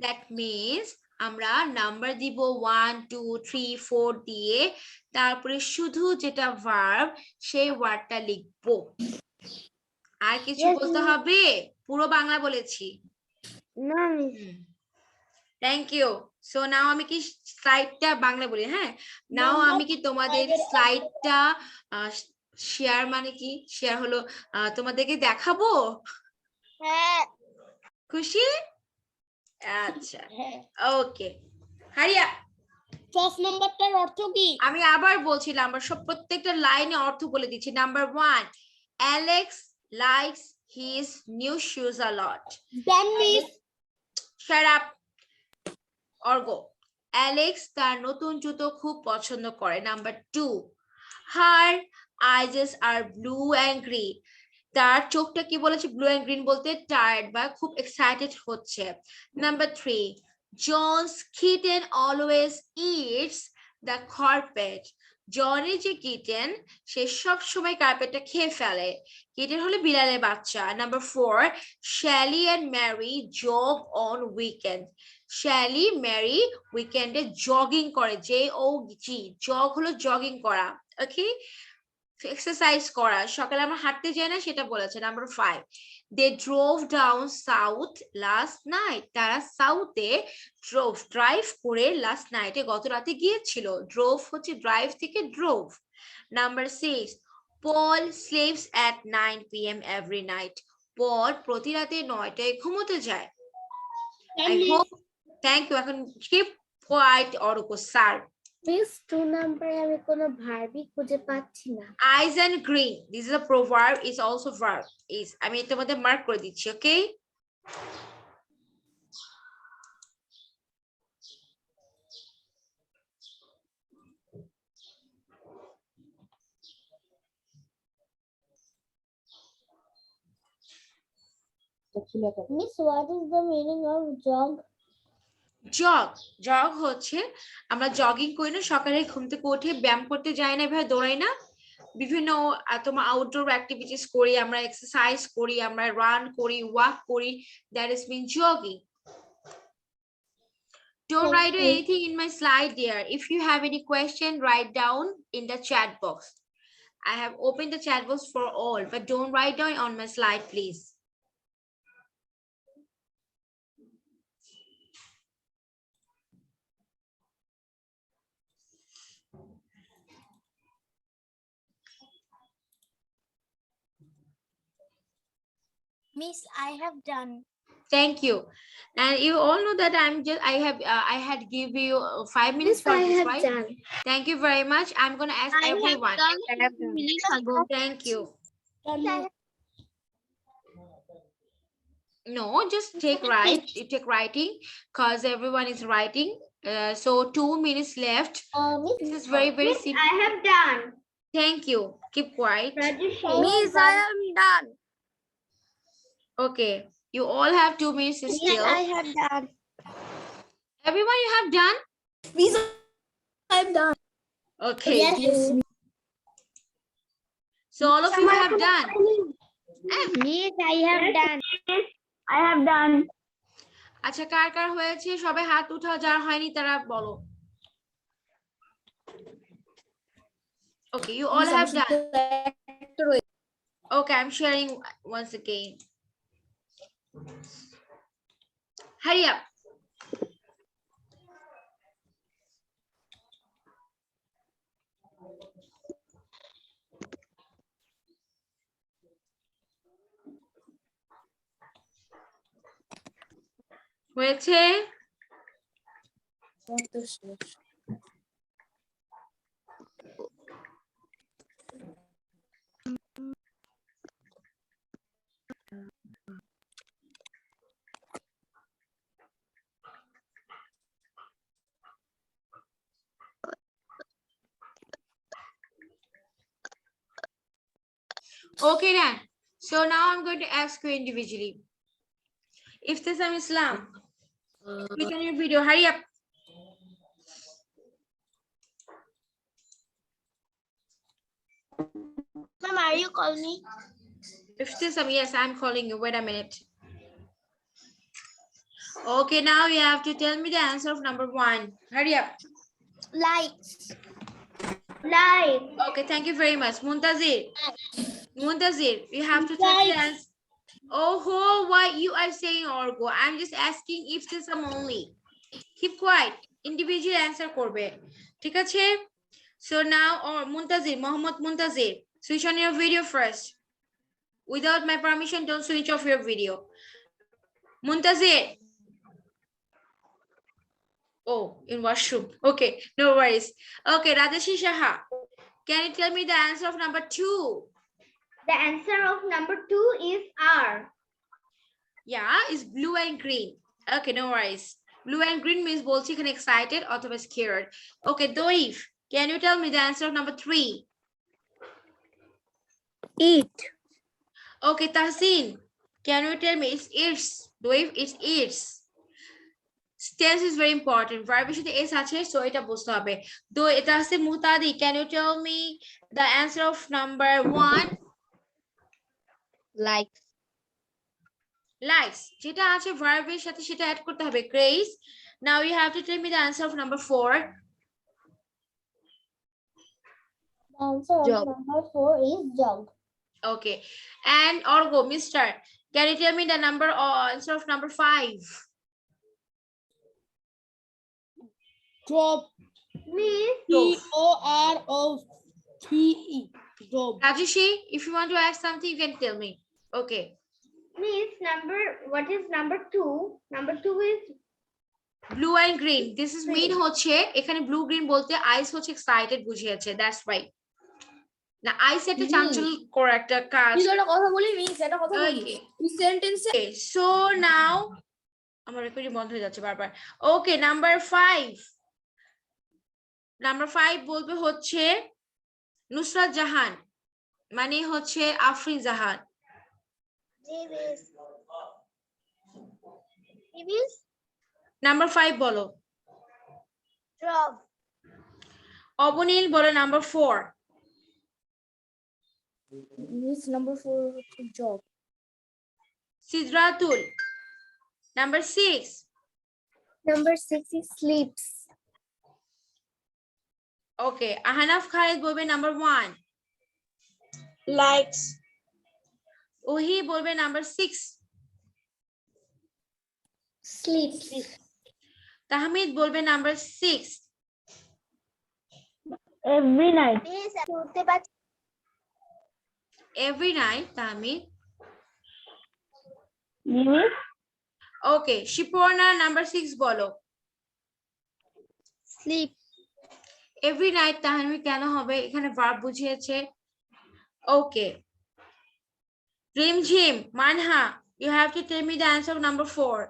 That means আমরা নাম্বার দিব 1, 2, 3, 4 দিয়ে, তারপরে শুধু যেটা ভার্ব সেই ওয়ার্ডটা লিখবো. আর কিছু বলতে হবে? পুরো বাংলা বলেছি. না থ্যাংক ইউ. সো নাও আমি কি স্লাইডটা বাংলা বলি? হ্যাঁ, নাও আমি কি তোমাদের স্লাইডটা শেয়ার মানে কি? শেয়ার হলো তোমাদেরকে দেখাবো. হ্যাঁ খুশি? আচ্ছা, ওকে. হারিয়া, 10 নম্বরটার অর্থ কি? আমি আবার বলছিলাম, আমরা সব প্রত্যেকটা লাইনে অর্থ বলে দিচ্ছি. Number 1, Alex likes his new shoes a lot. Then miss Shut up. Orgo. Alex তার নতুন জুতো খুব পছন্দ করে. Number 2, her eyes are blue and green. তার চোখটা কি বলেছে? ব্লু এন্ড গ্রিন বলতে টায়ার্ড বা খুব এক্সাইটেড হচ্ছে. Number 3, John's kitten always eats the carpet. জনের যে কিটেন সে সব সময় কার্পেটটা খেয়ে ফেলে. কিটেন হলো বিড়ালের বাচ্চা. Number 4, Shelly and Mary jog on weekend. Shelly, Mary উইকেন্ডে জগিং করে. JOG, জগ হলো জগিং করা. ওকে, এক্সারসাইজ করা. সকালে আমরা হাঁটতে যাই না, সেটা বলেছে. Number 5, they drove down south last night. তারা সাউথে ড্রাইভ করে লাস্ট নাইটে গত রাতে গিয়েছিল. ড্রোভ হচ্ছে ড্রাইভ থেকে drove. Number 6, Paul sleeps at 9 p.m. every night. পল প্রতি রাতে 9টায় ঘুমোতে যায়. I hope. Thank you. এখন keep quiet অরুকো স্যার. মিস 2 নম্বরে আমি কোনো ভার্বই খুঁজে পাচ্ছি না। Eyes and green. This is a proverb. Is also verb. Is আমি এটার মধ্যে মার্ক করে দিচ্ছি. Okay. Miss, what is the meaning of jog? Jug হচ্ছে আমরা জগিং করি না, সকালে ঘুম থেকে উঠে ব্যায়াম করতে যাই না, এভাবে দৌড়াই না, বিভিন্ন তোমার আউটডোর অ্যাক্টিভিটিস করি, আমরা এক্সারসাইজ করি, আমরা রান করি, ওয়াক করি. That is mean jogging. Don't write anything in my slide there. If you have any question, write down in the chat box. I have opened the chat box for all, but don't write down on my slide, please. Miss, I have done. Thank you. And you all know that I had give you 5 minutes Miss, for I this, have right? done. Thank you very much. I'm going to ask I have everyone. done 2 minutes ago. Thank you. No, just take writing, because everyone is writing. So 2 minutes left. Miss, This is very simple. I have done. Thank you. Keep quiet. Miss, I am done. Okay. You all have 2 minutes still. I have done. Everyone, you have done? Miss I am done. Okay. Yes. So all of you have done. Yes, I have done. I have done. আচ্ছা কার কার হয়েছে সবাই হাত উঠাও, যার হয়নি তারা বলো। Okay, you all have done. Okay, I'm sharing once again. Hurry up. হয়েছে? Okay then. So now I'm going to ask you individually. Iftisam Islam, click on your video. Hurry up. Ma'am, are you calling me? Iftisam, yes, I'm calling you. Wait a minute. Okay, now you have to tell me the answer of number 1. Hurry up. Likes. Like. Okay, thank you very much. Muntazir. Muntazir, you have to tell me the answer. Oh, why you are saying Orgo? I'm just asking Iftisam only. Keep quiet. Individual answer korbe. ঠিক আছে? So now, Muntazir, Mohammad Muntazir, switch on your video first. Without my permission, don't switch off your video. Muntazir. Oh, in washroom. Okay, no worries. Okay, Rajeshi Shaha, can you tell me the answer of number 2? The answer of number 2 is R. Yeah, it's blue and green. Okay, no worries. Blue and green means both chicken excited or scared. Okay, Doif, can you tell me the answer of number 3? Eat. Okay, Tahsin, can you tell me it's Doif, it's its. Tense is very important. Verb এর সাথে s আছে, so এটা বুঝতে হবে। তো এটা আছে Mutadi, can you tell me the answer of number 1? Likes. Likes, যেটা আছে verb এর সাথে সেটা অ্যাড করতে হবে। Grace, now you have to tell me the answer of number 4. The answer of Jog. number 4 is jog. Okay, and Orgo, Mr. Can you tell me the number or answer of number 5? Drop. Miss, DOROPE. Drop. Rajeshi, if you want to ask something, you can tell me. Okay, what is number 2? Number 2 is blue and green. This is mean হচ্ছে এখানে blue green বলতে eyes হচ্ছে excited বুঝিয়েছে, that's why. না eyes একটা চাঞ্চল করে একটা কাজ। একটা কথা বলি মিস, একটা কথা বলি। Okay. এই সেন্টেন্সে Okay, so now আমার রেকর্ডিং বন্ধ হয়ে যাচ্ছে বারবার। Okay, number 5. Number 5 বলবে হচ্ছে নুসরাত জাহান, মানে হচ্ছে আফরিন জাহান। Number 5 বলো। Drop. অবনীল বলো number 4. মিস নাম্বার 4 হচ্ছে job. Sidratul number 6. number 6 is sleeps. Okay, Ahanaf Khalid বলবে number 1. Likes. ওহি বলবে number 6. Sleeps. তাহমিদ বলবে number 6. Every night. Every night, Tahmid. Miss, Okay, Shiparna number 6 বলো। Sleep. Every night তাহমিদ কেন হবে, এখানে verb বুঝিয়েছে। Okay, Rimjhim Manha, you have to tell me the answer of number 4.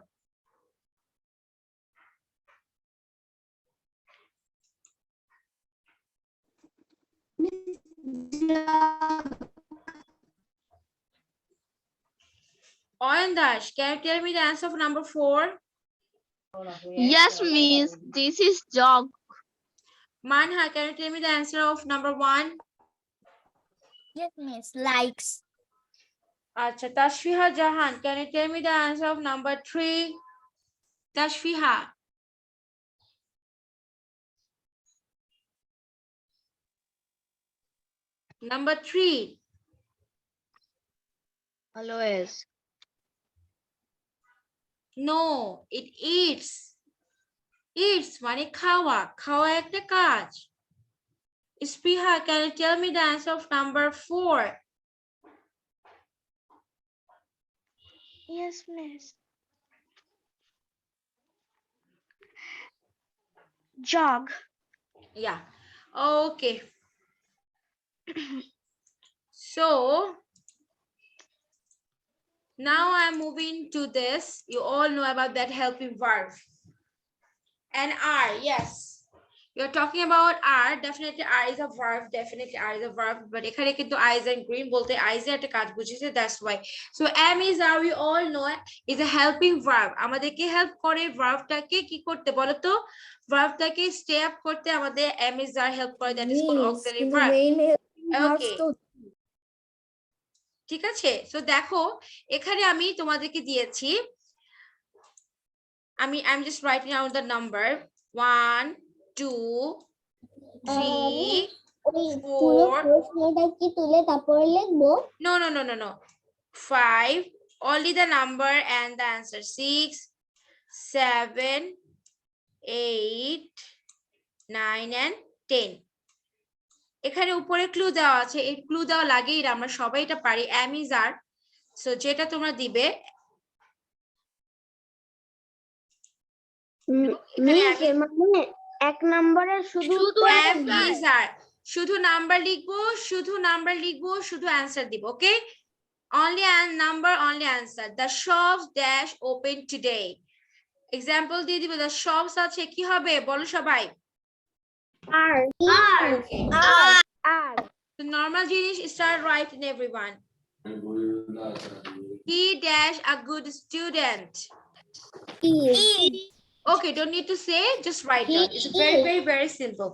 Oyan Dash, can you tell me the answer of number 4? Yes, miss. This is jog. Manha, can you tell me the answer of number 1? Yes, miss. Likes. Acha, Tashfiha Jahan, can you tell me the answer of number 3? Tashfiha. Number 3. Always. No, it eats. Eats মানে খাওয়া, খাওয়া একটা কাজ। Spiha, can you tell me the answer of number 4? Yes, miss. Jog. Yeah, okay. So now I'm moving to this. You all know about that helping verb. And are, yes. You're talking about are. Definitely are is a verb. Definitely are is a verb. But এখানে কিন্তু eyes and green বলতে eyes এর একটা কাজ বুঝিয়েছে, that's why. So am is are, we all know is a helping verb. আমাদেরকে help করে verb-টাকে কি করতে বলো তো? Verb-টাকে stay up করতে আমাদের am is are help করে, that is called Miss, auxiliary কিন্তু verb. main verbs Okay. তো ঠিক আছে, সো দেখো এখানে আমি তোমাদেরকে দিয়েছি, I'm just writing down the number 1 2 3 ওই পুরো 4 প্রশ্নটা কি তুলে তারপরে লিখবো? no 5, only the number and the answer, 6 7 8 9 and 10. এখানে উপরে ক্লু দেওয়া আছে, এই ক্লু দেওয়া লাগেই না, আমরা সবাই এটা পারি, am is are. সো যেটা তোমরা দিবে মানে এক নম্বরে শুধু am is are, শুধু নাম্বার লিখবো, শুধু নাম্বার লিখবো, শুধু অ্যানসার দিব, ওকে? Only number, only answer. The shops dash open today. Example দিয়ে দিব, the shops আছে কি হবে বলো সবাই? আর Okay. আর The normal জিনিস start writing everyone. He dash a good student. Okay, don't need to say, just write down. It's very simple.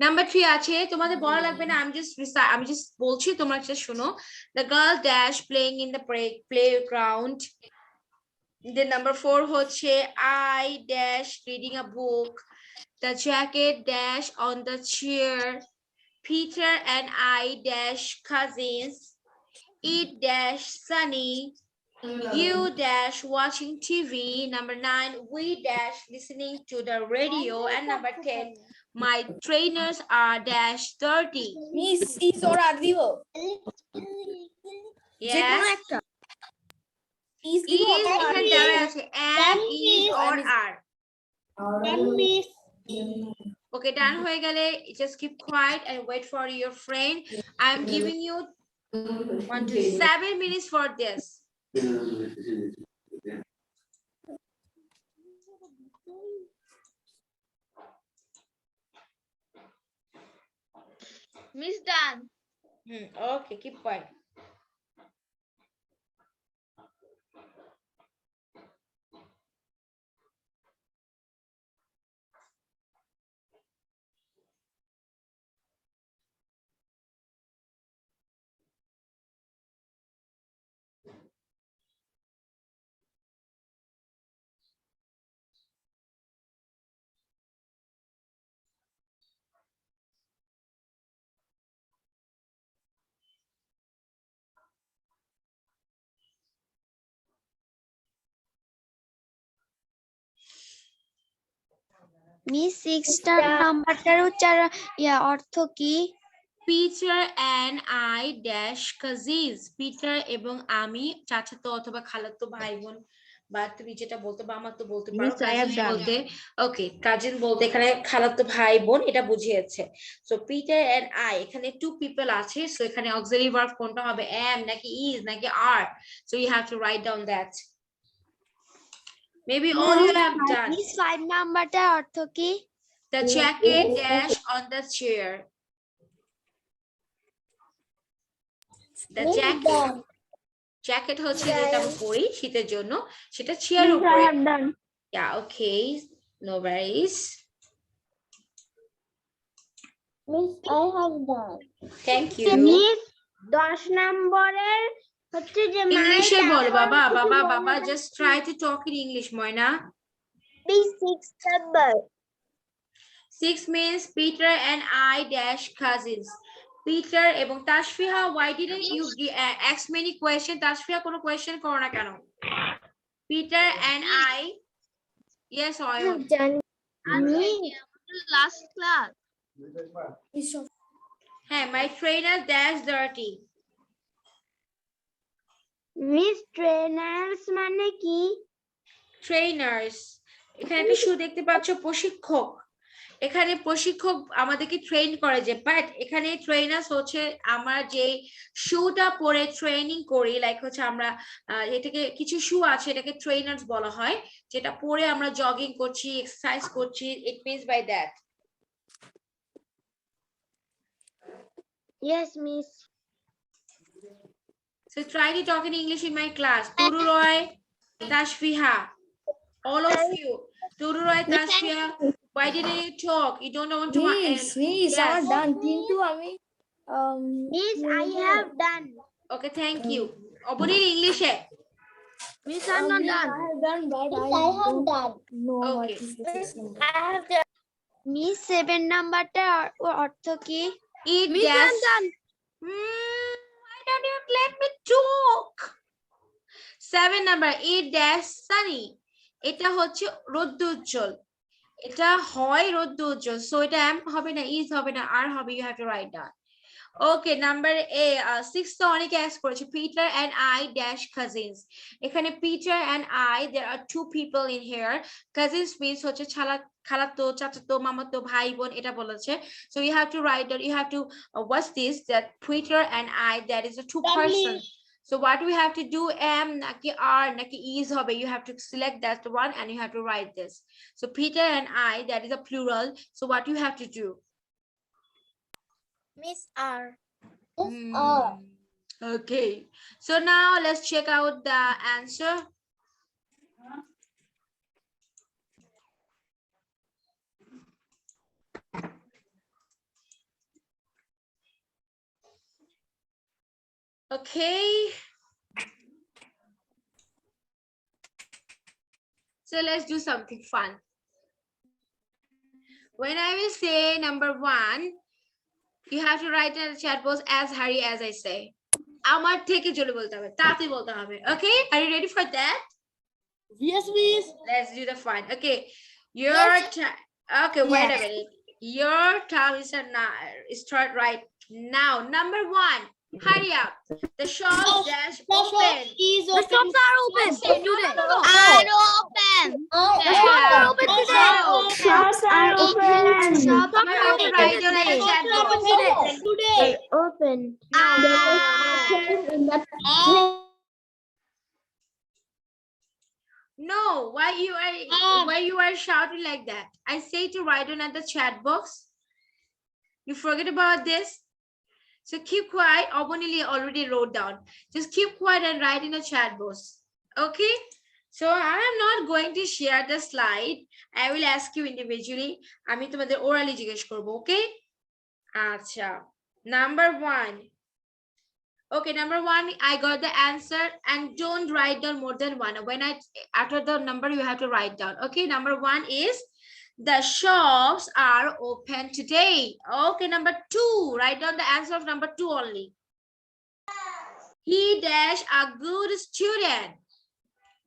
Number 3 আছে, তোমাদের বলা লাগবে না, আমি just বলছি, তোমরা just শোনো। The girl dash playing in the playground. Then number 4 হচ্ছে I dash reading a book. The jacket dash on the chair. Peter and I dash cousins. It dash sunny. You dash watching TV. Number 9, we dash listening to the radio. And number 10, my trainers are dash 30. miss is or are দিব যে Yes. কোনো একটা is Is দিব এখানে দেওয়া আছে, am, is or are. Okay, done হয়ে গেলে just keep quiet and wait for your friend. I'm giving you 1 to 7 minutes for this. Miss done. Okay, keep quiet. Miss 6টা নাম্বারটার অর্থ কি? Peter and I dash cousins. Peter এবং আমি চাচাতো অথবা খালাতো ভাই বোন, বা তুমি যেটা বলতে বা আমার তো বলতে পারো, কাজিন বলতে। ওকে, কাজিন বলতে এখানে খালাতো ভাই বোন এটা বুঝিয়েছে। সো পিটার এন্ড আই, এখানে টু পিপল আছে, সো এখানে অক্সিলারি ভার্ব কোনটা হবে, am নাকি is নাকি are? So you have to write down that. Maybe all you have done. Miss 5 নাম্বারটার অর্থ কি? The jacket dash on the chair. The jacket হচ্ছে যেটা আমরা পরি শীতের জন্য, সেটা চেয়ার উপরে। Yeah, okay, no worries. Miss, I have done. Thank you. Miss 10 নম্বরের হচ্ছে যে ইংলিশে বলো বাবা, বাবা, just try to talk in English, Moina. 6 number 6 means Peter and I dash cousins. Peter এবং তাসফিহা, why didn't you ask many questions? তাসফিহা কোনো question করো না কেন? Peter and I, yes, Oyun. Last class হ্যাঁ, my trainer dash dirty. Miss trainers মানে কি? Trainers, এখানে একটা শু দেখতে পাচ্ছ, প্রশিক্ষক। এখানে প্রশিক্ষক আমাদেরকে ট্রেন করে যে, বাট এখানে ট্রেনার্স হচ্ছে আমরা যে শুটা পরে ট্রেনিং করি, লাইক হচ্ছে আমরা এটাকে কিছু শু আছে, এটাকে ট্রেনার্স বলা হয়, যেটা পরে আমরা জগিং করছি, এক্সারসাইজ করছি, it means by that. Yes, miss. So try to talk in English in my class. Turu Roy, Tashfiha, all of you. Turu Roy, Tashfiha, why didn't you talk? You don't want to. Miss আমার ডান, কিন্তু আমি Miss, I have done. Okay, thank you. Obuni in English. Miss, I'm not done. I have done, but I have done. know what Okay. is the 6 number. I have done. Miss, 7 নাম্বারটা অর্থ কি? Eat Miss, gas. I'm done. Why don't you let me talk? 7 number, eat dash sunny. এটা হচ্ছে রোদ্দুজ্জ্বল। এটা হয় রোদ্দুজ্জ্বল। So এটা am হবে না, is হবে না, are হবে, you have to write down. Okay, number A, 6 তো অনেকে ask করেছে, Peter and I dash cousins. এখানে Peter and I, there are 2 people in here. Cousins means হচ্ছে খালাতো, চাচাতো, মামাতো, ভাই বোন, এটা বলেছে। So you have to write down, you have to what's this, that Peter and I, that is a 2 person. So what we have to do, am naki are naki is hobe, you have to select that one and you have to write this. So Peter and I, that is a plural. So what you have to do? Miss R. Okay, so now let's check out the answer. Okay, so let's do something fun. When I will say number 1, you have to write in the chat box as hurry as I say. আমার থেকে জোরে বলতে হবে, তাড়াতাড়ি বলতে হবে। Okay, are you ready for that? Yes, miss. Let's do the fun. Okay, your time. Okay, wait a minute. Your time is start right now. Number 1, hurry up. The shop dash open. The shops are open today. আর open The shops are open today. Shops are open. Shops You have to write down in the chat box. open. No, why you are shouting like that? I say to write down at the chat box. You forget about this? So keep quiet. Obonili already wrote down. Just keep quiet and write in the chat box. Okay? So I am not going to share the slide. I will ask you individually. আমি তোমাদের orally জিজ্ঞেস করব, okay? আচ্ছা. Number 1. Okay, number 1, I got the answer, and don't write down more than 1. When after the number, you have to write down. Okay, number 1 is the shops are open today. Okay, number 2, write down the answer of number 2 only. He dash a good student.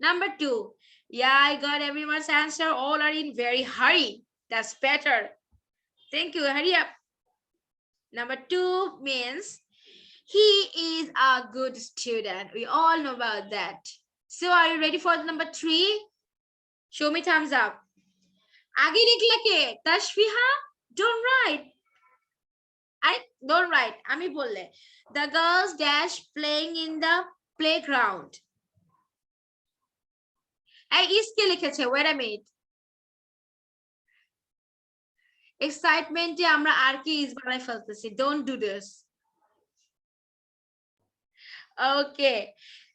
Number 2, yeah, I got everyone's answer. All are in very hurry. That's better. Thank you. Hurry up. Number 2 means he is a good student. We all know about that. So are you ready for number 3? Show me thumbs up. Age likla ke? Tashfiha? Don't write. Don't write. Ami bolle. The girls dash playing in the playground. Hey, iske likheche. Wait a minute. Excitement e amra ar ki is banai feltechi. Don't do this. Okay,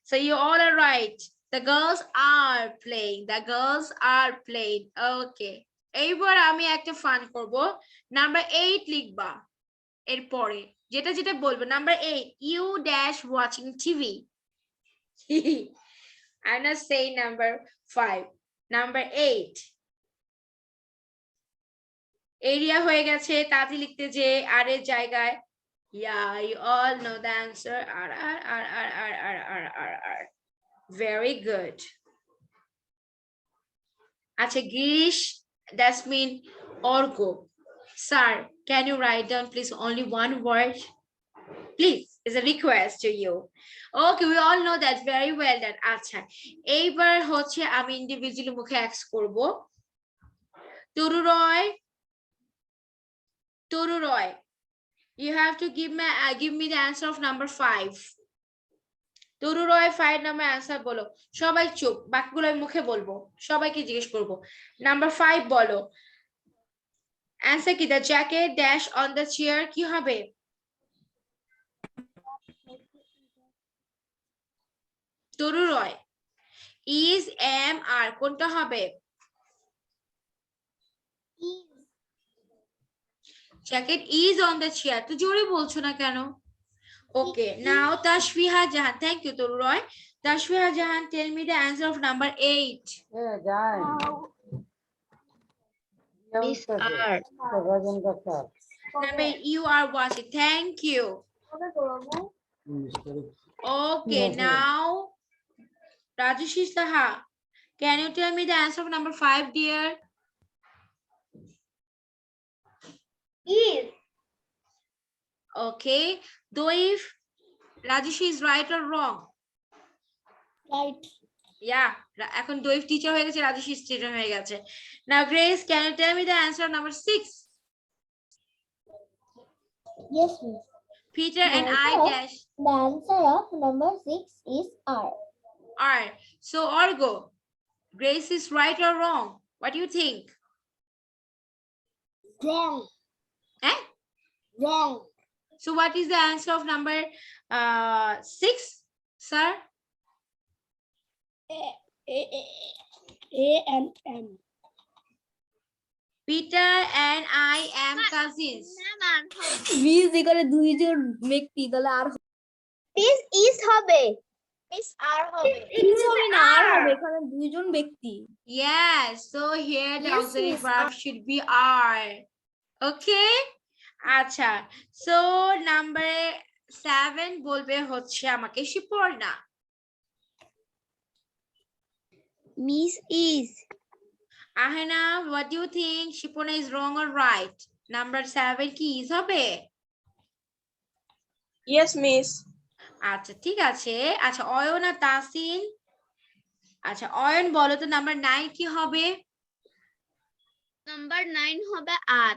so you all are right. The girls are playing. The girls are playing. Okay. এইবার আমি একটা fun করব। Number 8 লিখবা। এরপরে যেটা যেটা বলবো number 8 you dash watching TV I'm not saying number 5 number 8 area হয়ে গেছে তাতে লিখতে যে আর এর জায়গায় yeah you all know the answer R. Very good আচ্ছা Girish that's mean orgo sir can you write down please only one word please it's a request to you okay we all know that very well that আচ্ছা এইবার হচ্ছে আমি individually মুখে x করব Turu Roy you have to give me the answer of number 5 Turu Roy 5 number answer বলো সবাই চুপ বাকিগুলো আমি মুখে বলবো সবাইকে জিজ্ঞেস করব নাম্বার 5 বলো answer কি the jacket dash on the chair কি হবে Turu Roy is am are কোনটা হবে jacket is on the chair তো জোরে বলছো না কেন okay now Tashfiha Jahan thank you Turu Roy Tashfiha Jahan tell me the answer of number 8 Miss R. number you are watching thank you okay now Rajesh Saha can you tell me the answer of number 5 dear is okay Doif Rajesh is right or wrong right yeah এখন Doif teacher হয়ে গেছে Rajesh is teacher হয়ে গেছে now Grace can you tell me the answer of number 6 yes miss Peter and I dash the answer of number 6 is R R so Orgo Grace is right or wrong what do you think wrong eh wrong so what is the answer of number 6 sir A and M Peter and I am cousins miss এখানে দুইজন ব্যক্তি তাহলে আর this is হবে miss R হবে miss হবে না আর হবে এখানে দুইজন ব্যক্তি yes so here the Yes, auxiliary miss, verb should be are okay acha so number 7 বলবে হচ্ছে আমাকে Shiparna Miss is. Ahena what do you think Shipona is wrong or right number 7 কি is হবে Yes, miss. আচ্ছা ঠিক আছে আচ্ছা অয়ন আর তাসিন আচ্ছা অয়ন বলো তো নাম্বার 9 কি হবে Number 9 হবে R.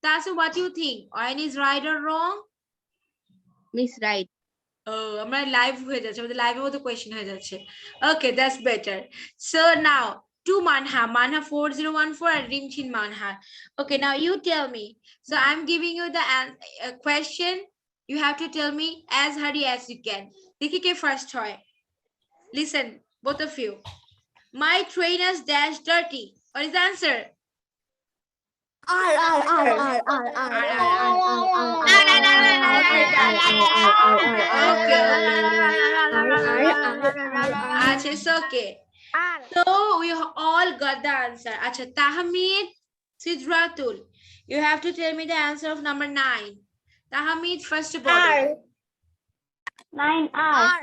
Tasin what do you think Ayan is right or wrong Miss right. oh আমরা লাইভ হয়ে যাচ্ছে আমাদের লাইভের মতো কোশ্চেন হয়ে যাচ্ছে okay that's better so now to Manha 4014 and Rimchin Manha okay now you tell me so I'm giving you the question you have to tell me as hurry as you can দেখি কে first হয় listen both of you my trainers dash dirty what is the answer আর Acha, it's okay. So we all got the answer. Acha, Tahmid Sidratul. You have to tell me the answer of number 9. Tahmid, first of all. 9 R.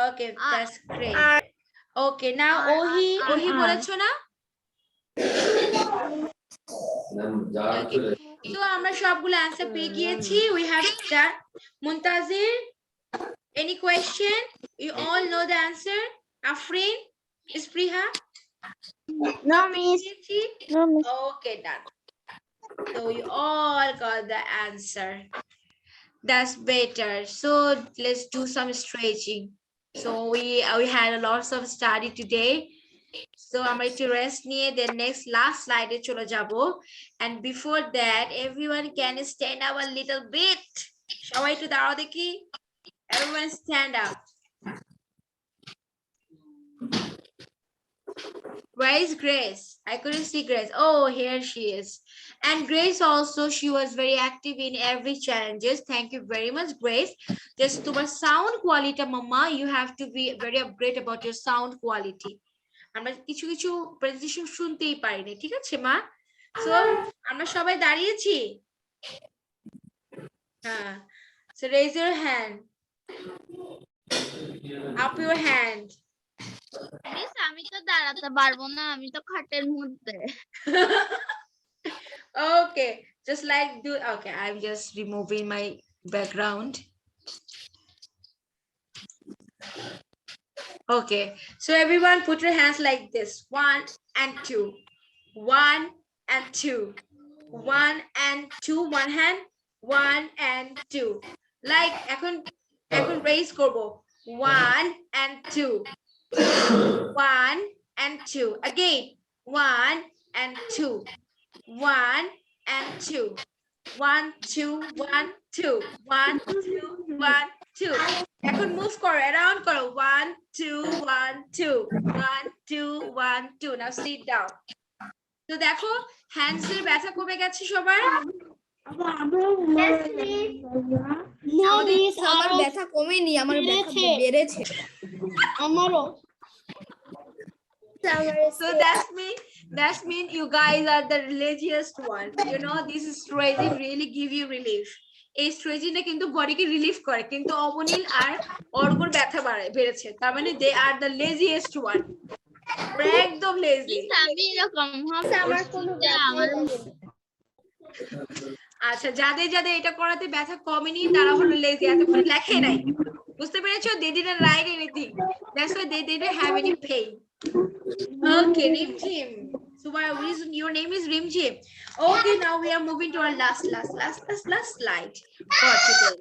Okay, that's great. Okay, now Ohi bolecho na? So আমরা সবগুলো answer পেয়ে গিয়েছি. We have that. Muntazir, any question? You all know the answer? Afrin, Ispriha? no miss no miss Okay, done. So you all got the answer. That's better. So let's do some stretching. So we had a lot of study today. So I'm going to rest near the last slide cholo jabo. And before that, everyone can stand up a little bit. Shall I to the key? Everyone stand up. Where is Grace? I couldn't see Grace. Oh, here she is. And Grace also, she was very active in every challenges. Thank you very much, Grace. Just to my sound quality, mama, you have to be very upgrade about your sound quality. আমরা কিছু কিছু presentation শুনতেই পারি না, ঠিক আছে মা? So আমরা সবাই দাঁড়িয়েছি। হ্যাঁ, so raise your hand, up your hand. Miss আমি তো দাঁড়াতে পারবো না, আমি তো খাটের মধ্যে। Okay, just like do. Okay, I'm just removing my background. Okay, so everyone put your hands like this. 1 and 2. 1 and 2. 1 and 2. One hand. 1 and 2. Like এখন raise করবো. 1 and 2. 1 and 2. Again. 1 and 2. 1 and 2. 1 2 1 2. 1 2 1 2. এখন move করো, around করো। 1 2 1 2. 1 2 1 2. Now sit down. তো দেখো hands এর ব্যথা কমে গেছে সবার? আমার ব্যথা কমেনি, আমার ব্যথা বেড়েছে। আমারও। So that's mean you guys are the laziest one. You know, this is stretching really give you relief. এই স্ট্রেচিংটা কিন্তু বডিকে রিলিফ করে, কিন্তু অবনীল আর অর্ঘর ব্যথা বেড়েছে। তার মানে দে আর দ্য লেজিয়েস্ট ওয়ান, একদম লেজি। আমি এরকম আমার কোনো আচ্ছা, যাদের যাদের এটা করাতে ব্যথা কমেনি তারা হলো লেজি, এতক্ষণ লেখে নাই, বুঝতে পেরেছো? They didn't write anything, that's why they didn't have any pain. Okay, Rimjim. So my reason your name is Rimjim. Okay, now we are moving to our last slide for today.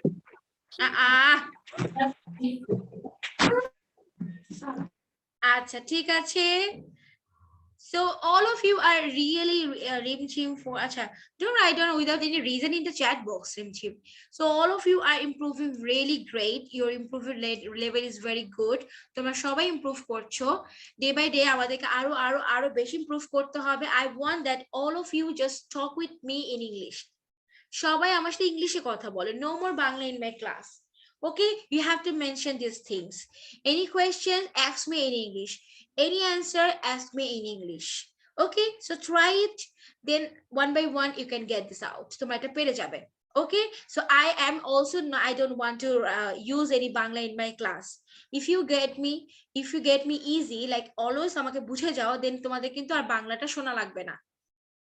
আচ্ছা, ঠিক আছে। So all of you are really Rimjim for acha. Don't write down without any reason in the chat box, Rimjim. So all of you are improving really great. Your improvement level is very good. তোমরা সবাই improve করছো day by day। আমাদেরকে আরো বেশি improve করতে হবে। I want that all of you just talk with me in English. সবাই আমার সাথে ইংলিশে কথা বলে। No more Bangla in my class. Okay, you have to mention these things. Any question, ask me in English. Any answer, ask me in English. Okay, so try it. Then one by one, you can get this out. তোমরা এটা পেরে যাবে। Okay, so I am also, I don't want to use any Bangla in my class. If you get me easy, like always আমাকে বুঝে যাও, then তোমাদের কিন্তু আর বাংলাটা শোনা লাগবে না,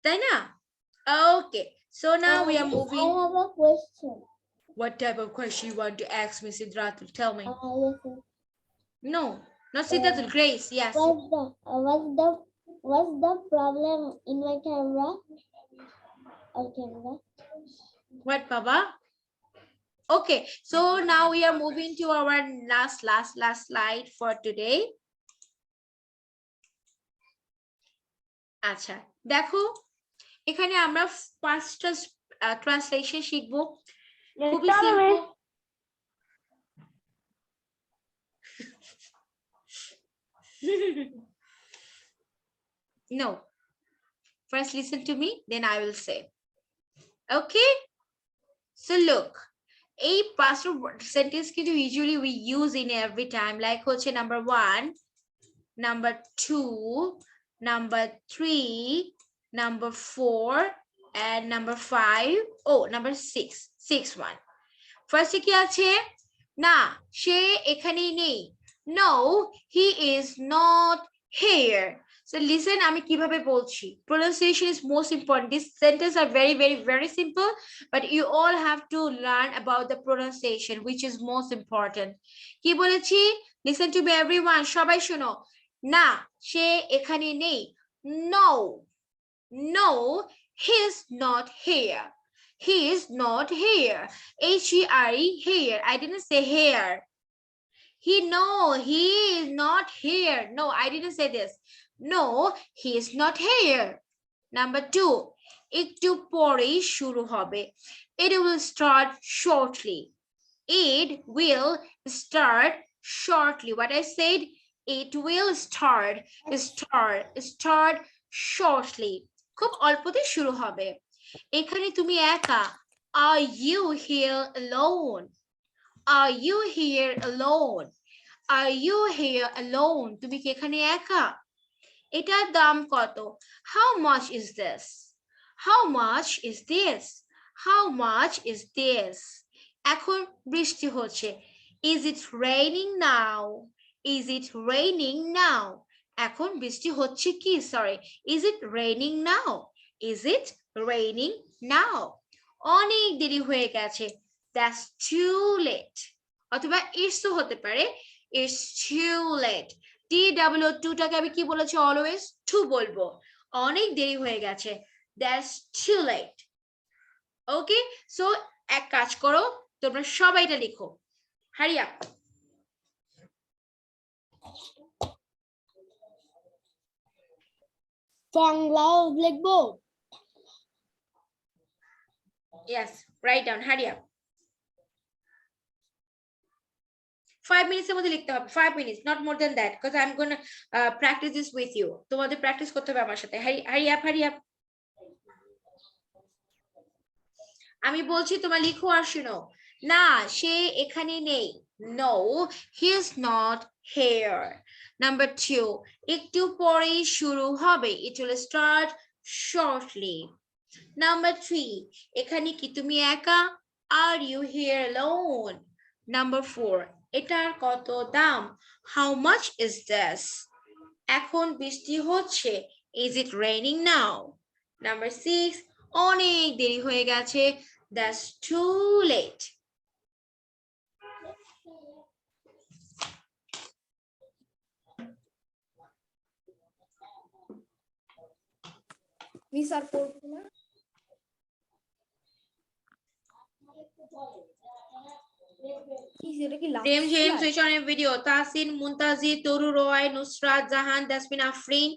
তাই না? Okay, so now we are moving. I have a question. What type of question you want to ask me, Siddharth? Tell me. No, not Siddharth, Grace. Yes. What's the problem in my camera? What, Baba? Okay, so now we are moving to our last slide for today. আচ্ছা, দেখো এখানে আমরা পাঁচটা translation শিখবো। খুবই simple. No, first listen to me, then I will say. Okay, so look, a passive sentence usually we use in every time, like hoche number 1, number 2, number 3, number 4, and number 5. Oh, number 6 1. First কি আছে? না, সে এখানে নেই। No, he is not here. So listen, আমি কিভাবে বলছি। Pronunciation is most important. These sentences are very simple, but you all have to learn about the pronunciation, which is most important. কি বলেছি? Listen to me everyone, সবাই শোনো। না, সে এখানে নেই। No, he is not here. He is not here. H-E-R-E, here. I didn't say here. He is not here. No, I didn't say this. No, he is not here. Number 2, একটু পরেই শুরু হবে। It will start shortly. It will start shortly. What I said, It will start shortly. খুব অল্পতে শুরু হবে। এখানে তুমি একা। Are you here alone? Are you here alone? Are you here alone? তুমি কি এখানে একা? এটার দাম কত? How much is this? How much is this? How much is this? এখন বৃষ্টি হচ্ছে। Is it raining now? Is it raining now? এখন বৃষ্টি হচ্ছে কি? Sorry. Is it raining now? Is it raining now? অনেক দেরি হয়ে গেছে। That's too late. অথবা it's তো হতে পারে। It's too late. TWO2 টাকে আমি কি বলেছি অলওয়েজ? টু বলবো। অনেক দেরি হয়ে গেছে। That's too late. Okay, so এক কাজ করো, তোমরা সবাই এটা লিখো। Hurry up. বাংলাও লিখবো? Yes, write down. Hurry up. 5 minutes এর মধ্যে লিখতে হবে। 5 minutes, not more than that, because I'm going to practice this with you. তোমাদের প্র্যাকটিস করতে হবে আমার সাথে। Hurry up, hurry up. আমি বলছি তোমরা লিখো আর শুনো। না, সে এখানে নেই। No, he is not here. Number 2, একটু পরেই শুরু হবে। It will start shortly. Number 3, এখানে কি তুমি একা? Are you here alone? Number 4, এটার কত দাম? How much is this? এখন বৃষ্টি হচ্ছে। Is it raining now? Number 6, অনেক দেরি হয়ে গেছে। That's too late. মিস আর পড়বো না। এটা কি last Prem James, slide? switch on your video. Tasin, Muntazir, Toru Roy, Nusrat, Jahan, Dasmin Afrin,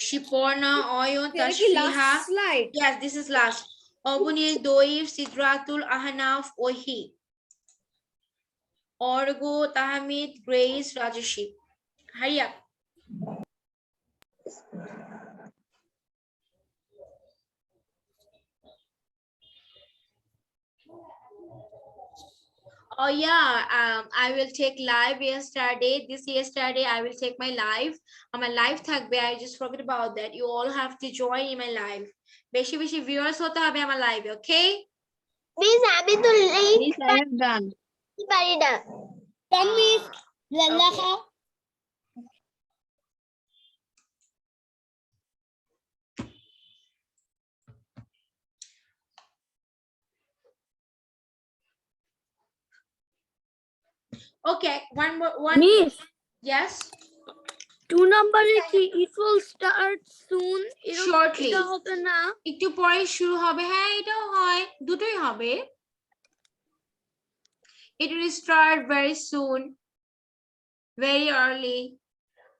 Shiporna, Oyon, এটা কি last Tashfiha. slide? Yes, this is last. Obunil, Doif, Sidratul, Ahanaf, Ohi. Orgo, Tahamid, Grace, Rajeshi. Hurry up. Oh yeah, I will take live yesterday. This yesterday I will take my live. My live থাকবে. I just forgot about that. You all have to join in my live. বেশি বেশি viewers হতে হবে আমার live, okay? Miss আমি তো লিখতে Miss, I have done. পারি না। মিস লেখা। Okay, one more. Miss, Yes, 2 নম্বরে কি it will start soon? shortly. এটা হবে না। একটু পরে শুরু হবে। হ্যাঁ, এটাও হয়, দুটোই হবে। It will start very soon, very early,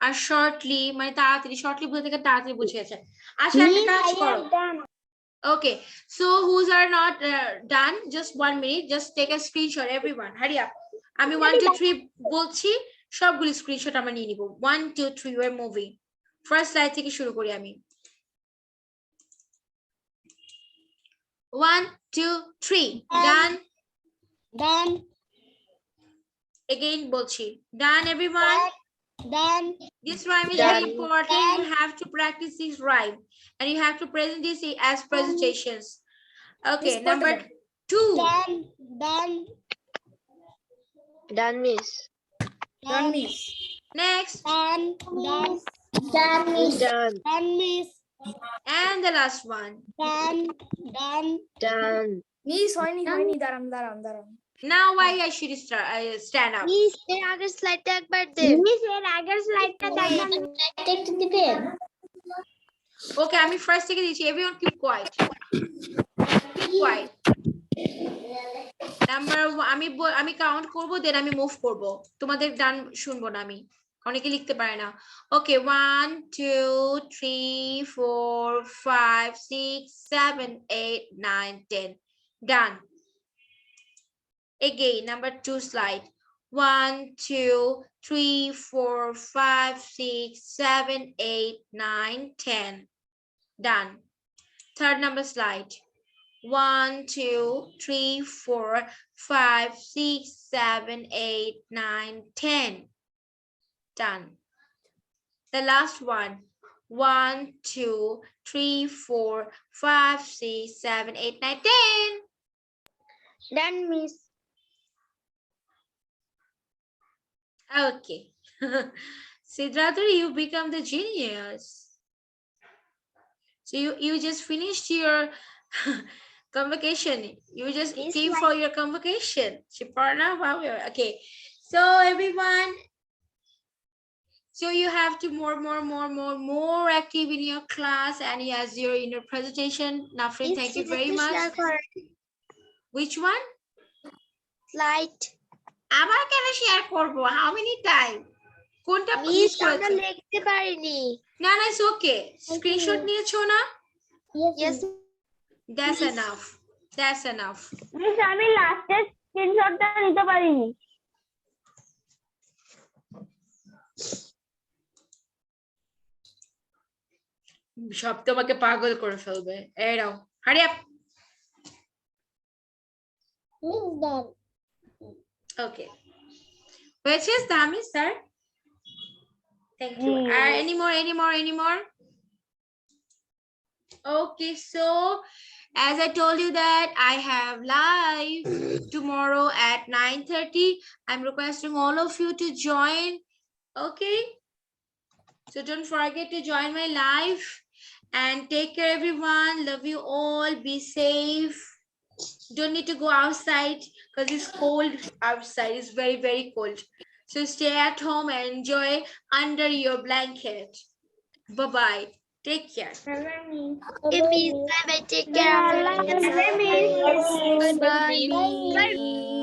R shortly মানে তাড়াতাড়ি। shortly বলতে থেকে তাড়াতাড়ি বুঝিয়েছে। আচ্ছা, একটা কাজ করো। Okay, so who's are not done, just 1 minute, just take a screenshot everyone. Hurry up. আমি 1 2 3 বলছি, সবগুলো স্ক্রিনশট আমরা নিয়ে নিব। 1 2 3 we're moving. ফার্স্ট স্লাইড থেকে শুরু করি আমি। 1 2 3 done. Done. Again বলছি, done everyone. Done. This rhyme is very important. You have to practice this rhyme and you have to present this as presentations. Okay, Miss number Portable. 2. Done. Done. Done, miss. Done, miss. Next. Done. Done. Done, miss. Done. Done, miss. And the last one. Done. Done. Done. Miss হয়নি দাঁড়ান। Now why I should stand up? Miss এর আগের স্লাইডটা একবার দেন। Miss এর আগের স্লাইডটা দেখান। একটু দিবেন। Okay, আমি first থেকে দিচ্ছি। Everyone keep quiet. Keep quiet. Number 1 আমি কাউন্ট করব, দেন আমি মুভ করব। তোমাদের ডান শুনবো না আমি। অনেকে লিখতে পারে না। Okay, 1 2 3 4 5 6 7 8 9 10. Done. Again, number 2 slide. 1, 2, 3, 4, 5, 6, 7, 8, 9, 10. Done. Third number slide. 1, 2, 3, 4, 5, 6, 7, 8, 9, 10. Done. The last one. 1, 2, 3, 4, 5, 6, 7, 8, 9, 10. Done, Miss. Okay. Siddharthi, you become the genius. So you just finished your convocation. You just It's came like- for your convocation. Shiparna, wow. Okay. So everyone, so you have to more active in your class, and yes, you're in your presentation. Nafrin, thank you very much. Which one? Slide. আবার কেন share করব? How many time? কোনটা miss miss আমরা করেছো? লিখতে পারিনি। না না, it's okay. স্ক্রিনশট নিয়েছো না? Yes. That's enough. That's enough. Miss আমি লাস্টের স্ক্রিনশটটা নিতে পারিনি। সব তোমাকে পাগল করে ফেলবে। এই নাও, hurry up. Miss done. Okay. Which is Dami, sir? Thank you. Any more? Okay, so as I told you that I have live tomorrow at 9:30. I'm requesting all of you to join. Okay. So don't forget to join my live and take care, everyone. Love you all. Be safe. Don't need to go outside because it's cold outside. It's very, very cold. So stay at home and enjoy under your blanket. Bye-bye. Take care. Miss, bye bye. Take care of yourself. Bye bye. Bye.